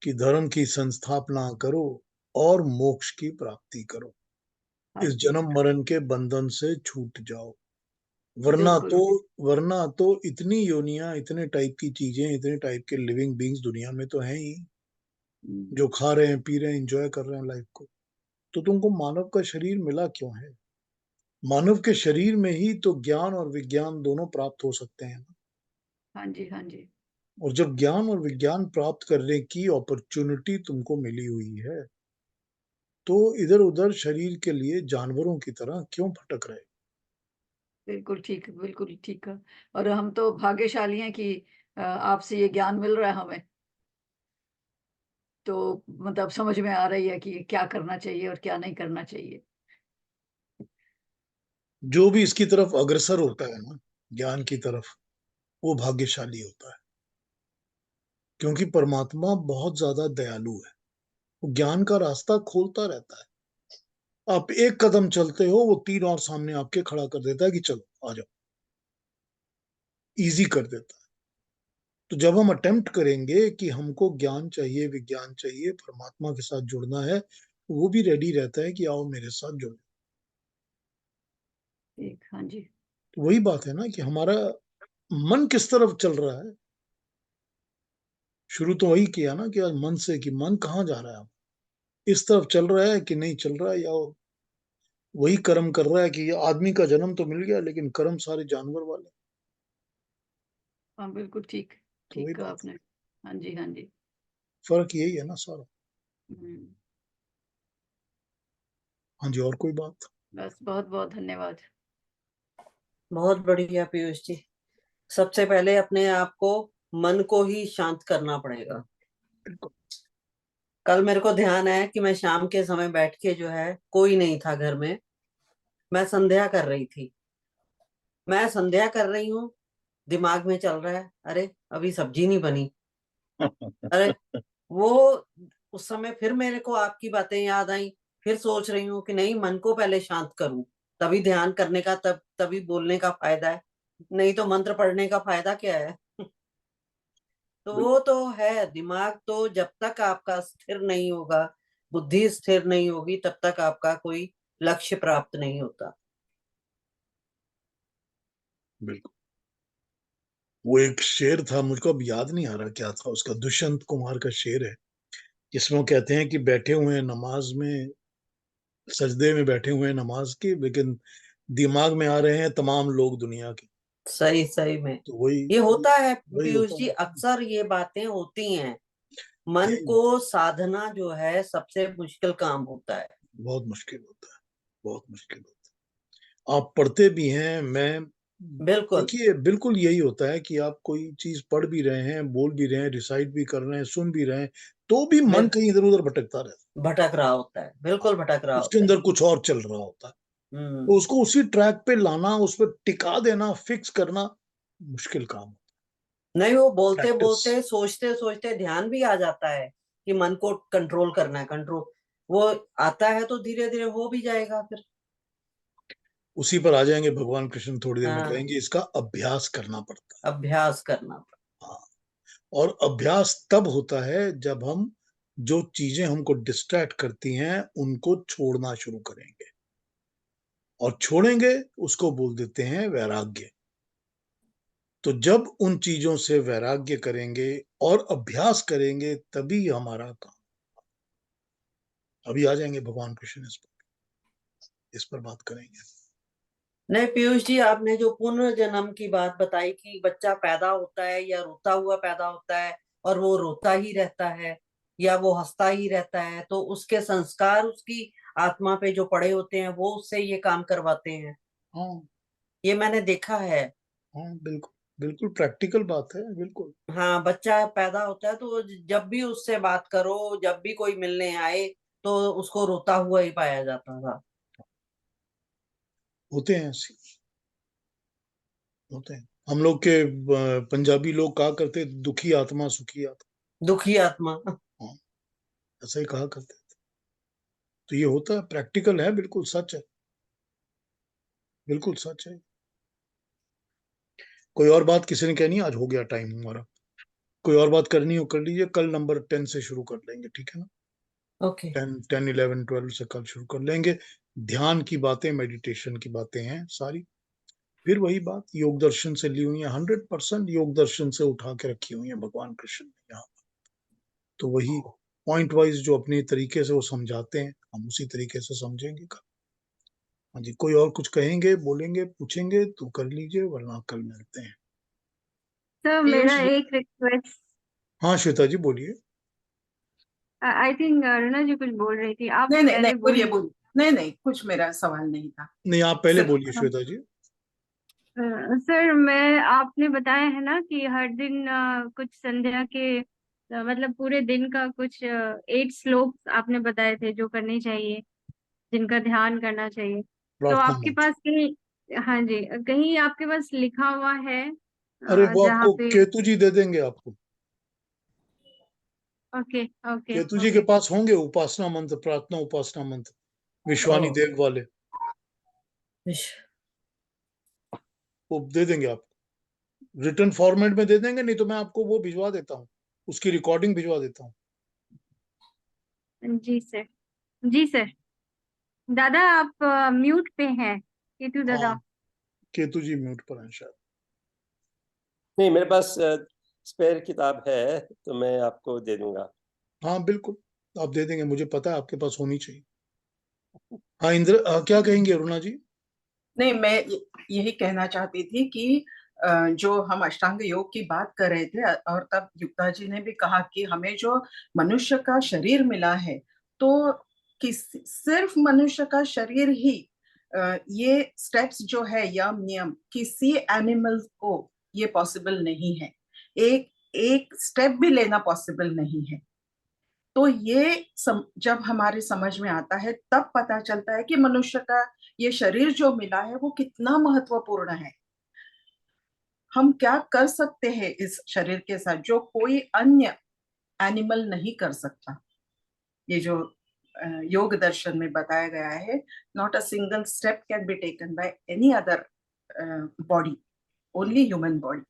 S1: कि धर्म की संस्थापना करो और मोक्ष की प्राप्ति करो,
S7: हाँ
S1: इस
S7: जी,
S1: जन्म मरण के बंधन से छूट जाओ। वरना
S7: बिल्कुल
S1: तो
S7: बिल्कुल।
S1: वरना तो इतनी योनियां, इतने टाइप की चीजें, इतने टाइप के लिविंग बींग्स दुनिया में तो हैं ही,
S7: हम्म,
S1: जो खा रहे हैं, पी रहे हैं, एंजॉय कर रहे हैं लाइफ को। तो तुमको मानव का शरीर मिला क्यों है? मानव के शरीर में ही तो ज्ञान और विज्ञान दोनों प्राप्त हो सकते हैं ना।
S7: हाँ जी, हाँ जी।
S1: और जब ज्ञान और विज्ञान प्राप्त करने की अपॉर्चुनिटी तुमको मिली हुई है, तो इधर उधर शरीर के लिए जानवरों की तरह क्यों भटक रहे?
S7: बिल्कुल ठीक है, बिल्कुल ठीक है। और हम तो भाग्यशाली हैं कि आपसे ये ज्ञान मिल रहा है हमें। तो मतलब समझ में आ रही है कि क्या करना चाहिए और क्या नहीं करना चाहिए।
S1: जो भी इसकी तरफ अग्रसर होता है ना, ज्ञान की तरफ, वो भाग्यशाली होता है, क्योंकि परमात्मा बहुत ज्यादा दयालु है। वो ज्ञान का रास्ता खोलता रहता है। आप एक कदम चलते हो, वो 3 और सामने आपके खड़ा कर देता है कि चलो आ जाओ, इजी कर देता है। तो जब हम अटेम्प्ट करेंगे कि हमको ज्ञान चाहिए, विज्ञान चाहिए, परमात्मा के साथ जुड़ना है, वो भी रेडी रहता है कि आओ मेरे साथ जुड़ो।
S7: ठीक, हाँ जी।
S1: तो वही बात है ना कि हमारा मन किस तरफ चल रहा है। शुरू तो वही किया ना कि आज मन से, कि मन कहाँ जा रहा है, इस तरफ चल रहा है कि नहीं चल रहा है, या वही कर्म कर रहा है कि ये आदमी का जन्म तो मिल गया लेकिन कर्म सारे जानवर वाले।
S7: हाँ, बिल्कुल ठीक,
S1: तो वही
S7: ठीक कहा
S1: बात है,
S7: आपने। हाँ जी, हाँ जी।
S1: फर्क यही है ना सारा।
S7: हम्म,
S1: हाँ जी, और कोई बात?
S7: बस बहुत बहुत धन्यवाद।
S8: बहुत बढ़िया पीयूष जी। सबसे पहले अपने आप को, मन को ही शांत करना पड़ेगा।
S1: बिल्कुल।
S8: कल मेरे को ध्यान है कि मैं शाम के समय बैठ के जो है, कोई नहीं था घर में, मैं संध्या कर रही थी। मैं संध्या कर रही हूँ, दिमाग में चल रहा है, अरे अभी सब्जी नहीं बनी। अरे वो उस समय फिर मेरे को आपकी बातें याद आई। फिर सोच रही हूँ कि नहीं, मन को पहले शांत करूं, तभी ध्यान करने का, तभी बोलने का फायदा है। नहीं तो मंत्र पढ़ने का फायदा क्या है। तो वो तो है, दिमाग तो जब तक आपका स्थिर नहीं होगा, बुद्धि स्थिर नहीं होगी, तब तक आपका कोई लक्ष्य प्राप्त नहीं होता।
S1: बिल्कुल। वो एक शेर था, मुझको अब याद नहीं आ रहा क्या था उसका, दुष्यंत कुमार का शेर है, जिसमें वो कहते हैं कि बैठे हुए हैं नमाज में, सजदे में बैठे हुए हैं नमाज के, लेकिन दिमाग में आ रहे हैं तमाम लोग दुनिया के।
S8: सही सही में
S1: तो वही
S8: ये होता है
S1: वही
S8: पीयूष
S1: होता
S8: जी,
S1: है।
S8: अक्सर ये बातें होती हैं। मन
S1: यही
S8: को साधना जो है सबसे मुश्किल काम होता है।
S1: बहुत मुश्किल होता है, बहुत मुश्किल होता है। आप पढ़ते भी हैं, मैं,
S8: बिल्कुल।
S1: देखिए बिल्कुल यही होता है कि आप कोई चीज पढ़ भी रहे हैं, बोल भी रहे हैं, रिसाइट भी कर रहे हैं, सुन भी रहे हैं, तो भी मन कहीं इधर उधर भटकता रहता
S8: भटक रहा होता है, बिल्कुल भटक
S1: है,
S8: रहा
S1: उसके
S8: होता है।
S1: अंदर कुछ और चल रहा होता है। तो उसको उसी ट्रैक पे लाना, उस पर टिका देना, फिक्स करना मुश्किल काम है।
S8: नहीं, वो बोलते
S1: प्रैक्टिस।
S8: बोलते सोचते सोचते ध्यान भी आ जाता है कि मन को कंट्रोल करना है, कंट्रोल वो आता है तो धीरे धीरे हो भी जाएगा फिर।
S1: उसी पर आ जाएंगे भगवान कृष्ण, थोड़ी देर में
S8: हाँ,
S1: कहेंगे इसका अभ्यास करना पड़ता
S8: अभ्यास करना
S1: है। हाँ, और अभ्यास तब होता है जब हम जो चीजें हमको डिस्ट्रैक्ट करती हैं उनको छोड़ना शुरू करेंगे, और छोड़ेंगे उसको बोल देते हैं वैराग्य। तो जब उन चीजों से वैराग्य करेंगे और अभ्यास करेंगे तभी हमारा काम। अभी आ जाएंगे भगवान कृष्ण, इस पर बात करेंगे।
S8: नहीं पीयूष जी, आपने जो पुनर्जन्म की बात बताई कि बच्चा पैदा होता है या रोता हुआ पैदा होता है, और वो रोता ही रहता है या वो हंसता ही रहता है, तो उसके संस्कार उसकी आत्मा पे जो पड़े होते हैं वो उससे ये काम करवाते हैं।
S1: हाँ
S8: ये मैंने देखा है।
S1: हाँ, बिल्कुल बिल्कुल प्रैक्टिकल बात है, बिल्कुल।
S8: हाँ, बच्चा पैदा होता है तो जब भी उससे बात करो, जब भी कोई मिलने आए, तो उसको रोता हुआ ही पाया जाता था।
S1: होते हैं ऐसे, होते हैं। हम लोग के पंजाबी लोग कहा करते, दुखी आत्मा सुखी आत्मा।
S8: दुखी आत्मा।
S1: हाँ, ऐसा ही कहा करते थे। तो ये होता है, प्रैक्टिकल है, बिल्कुल सच है, बिल्कुल सच है। कोई और बात किसी ने कहनी है? आज हो गया टाइम हमारा। कोई और बात करनी हो कर लीजिए, कल नंबर 10 से शुरू कर लेंगे, ठीक है ना?
S8: ओके।
S1: 10 11 12 से कल शुरू कर लेंगे। ध्यान की बातें, मेडिटेशन की बातें हैं सारी। फिर वही बात योग दर्शन से ली हुई है, 100% योग दर्शन से उठा के रखी हुई है भगवान कृष्ण ने यहाँ। तो वही पॉइंट वाइज जो अपने तरीके से वो समझाते हैं, हम उसी तरीके से समझेंगे कल। हाँ जी, कोई और कुछ कहेंगे, बोलेंगे, पूछेंगे तो कर लीजिए, वरना कल मिलते हैं।
S5: सर
S7: पीयूष
S5: मेरा
S7: जी,
S5: एक रिक्वेस्ट,
S1: हाँ श्वेता जी बोलिए।
S5: आई थिंक अरुणा जी कुछ बोल रही थी, आप
S3: नहीं
S5: भी
S3: नहीं नहीं,
S5: पहले
S3: बोलिए
S5: बोलिए।
S3: बोलिए। नहीं नहीं, कुछ मेरा सवाल नहीं था
S1: नहीं, आप पहले
S3: सर।
S1: बोलिए श्वेता जी।
S5: सर मैं आपने बताया है ना कि हर दिन कुछ संध्या के मतलब पूरे दिन का कुछ 8 श्लोक आपने बताए थे जो करने चाहिए, जिनका ध्यान करना चाहिए। तो
S1: प्रार्थना
S5: आपके
S1: मंत्र।
S5: पास कहीं, हाँ जी, कहीं आपके पास लिखा हुआ है
S1: अरे वो
S5: जहाँ
S1: आपको
S5: पे?
S1: केतु जी दे देंगे आपको।
S5: ओके ओके
S1: केतु जी के पास होंगे उपासना मंत्र, प्रार्थना उपासना मंत्र, विश्वानी
S8: ओ।
S1: देव वाले, वो दे देंगे आपको। रिटर्न फॉर्मेट में दे देंगे, नहीं तो मैं आपको वो भिजवा देता हूँ, उसकी रिकॉर्डिंग भिजवा देता हूँ।
S5: जी सर, जी सर। दादा आप म्यूट पे हैं, केतु दादा।
S1: हाँ, केतु जी म्यूट पर हैं शायद।
S4: नहीं, मेरे पास स्पेयर किताब है तो मैं आपको दे दूंगा।
S1: हाँ बिल्कुल, आप दे देंगे, मुझे पता है आपके पास होनी चाहिए। हाँ इंद्र, क्या कहेंगे अरुणा जी?
S3: नहीं, मैं यही कहना चाहती थी कि जो हम अष्टांग योग की बात कर रहे थे और तब युक्ता जी ने भी कहा कि हमें जो मनुष्य का शरीर मिला है, तो सिर्फ मनुष्य का शरीर ही ये स्टेप्स जो है यम नियम किसी एनिमल को ये पॉसिबल नहीं है, एक एक स्टेप भी लेना पॉसिबल नहीं है। तो ये जब हमारे समझ में आता है तब पता चलता है कि मनुष्य का ये शरीर जो मिला है वो कितना महत्वपूर्ण है। हम क्या कर सकते हैं इस शरीर के साथ जो कोई अन्य एनिमल नहीं कर सकता। ये जो योग दर्शन में बताया गया है, not a single step can be taken by any other body, only human body.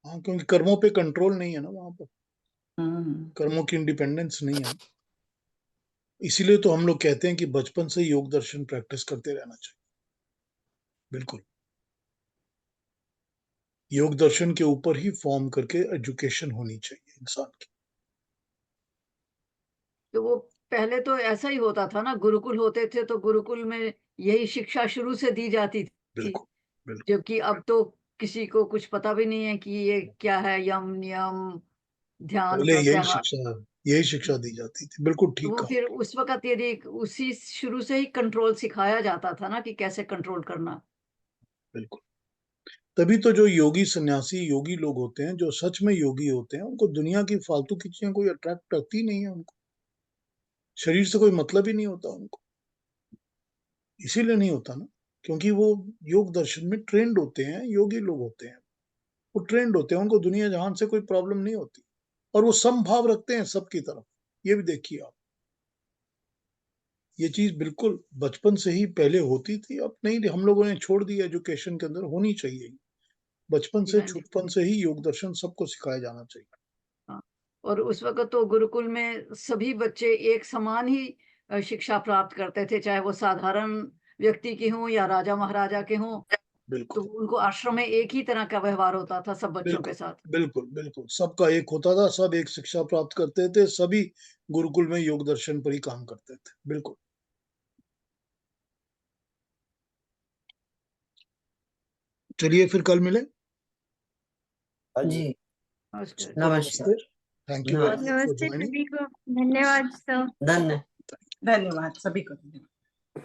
S1: हाँ, क्योंकि कर्मों पे कंट्रोल नहीं है ना वहां पर, कर्मों की इंडिपेंडेंस नहीं है। इसीलिए तो हम लोग कहते हैं कि बचपन से योग दर्शन प्रैक्टिस करते रहना चाहिए। बिल्कुल, योग दर्शन के ऊपर ही फॉर्म करके एजुकेशन होनी चाहिए इंसान की।
S7: तो वो पहले तो ऐसा ही होता था ना, गुरुकुल होते थे तो गुरुकुल में यही शिक्षा शुरू से दी जाती थी,
S1: बिल्कुल बिल्कुल।
S7: जबकि अब तो किसी को कुछ पता भी नहीं है कि ये क्या है, यम नियम ध्यान
S1: पहले
S7: प्रत्याहार।
S1: यही शिक्षा दी जाती थी। बिल्कुल
S7: तो
S1: ठीक
S7: वो
S1: कहा।
S7: फिर उस वक्त यदि उसी शुरू से ही कंट्रोल सिखाया जाता था ना कि कैसे कंट्रोल करना।
S1: बिल्कुल, तभी तो जो योगी सन्यासी योगी लोग होते हैं, जो सच में योगी होते हैं, उनको दुनिया की फालतू की चीजें कोई अट्रैक्ट करती नहीं है। उनको शरीर से कोई मतलब ही नहीं होता उनको। इसीलिए नहीं होता ना, क्योंकि वो योग दर्शन में ट्रेंड होते हैं, योगी लोग होते हैं, वो ट्रेंड होते हैं, उनको दुनिया जहान से कोई प्रॉब्लम नहीं होती, और वो समभाव रखते हैं सबकी तरफ। ये भी देखिए आप, ये चीज बिल्कुल बचपन से ही पहले होती थी, अब नहीं, हम लोगों ने छोड़ दी। एजुकेशन के अंदर होनी चाहिए, बचपन से
S7: हाँ जी।
S1: छुटपन से ही योग दर्शन सबको सिखाया जाना चाहिए।
S7: हाँ। और उस वक्त तो गुरुकुल में सभी बच्चे एक समान ही शिक्षा प्राप्त करते थे, चाहे वो साधारण व्यक्ति के हों या राजा महाराजा के हों। तो
S1: बिल्कुल
S7: उनको आश्रम में एक ही तरह का व्यवहार होता था सब बच्चों
S1: बिल्कुल
S7: के साथ।
S1: बिल्कुल बिल्कुल, सबका एक होता था, सब एक शिक्षा प्राप्त करते थे, सभी गुरुकुल में योग दर्शन पर ही काम करते थे। बिल्कुल। चलिए फिर कल मिले।
S4: हाँ जी।
S8: जी,
S7: नमस्कार।
S8: नमस्कार।
S1: नमस्ते। थैंक यू वेरी
S8: नमस्ते।
S1: मच फॉर
S5: नमस्ते
S1: ज्वाइनिंग।
S5: सभी को, धन्यवाद सर।
S8: धन्य
S3: धन्यवाद सभी को।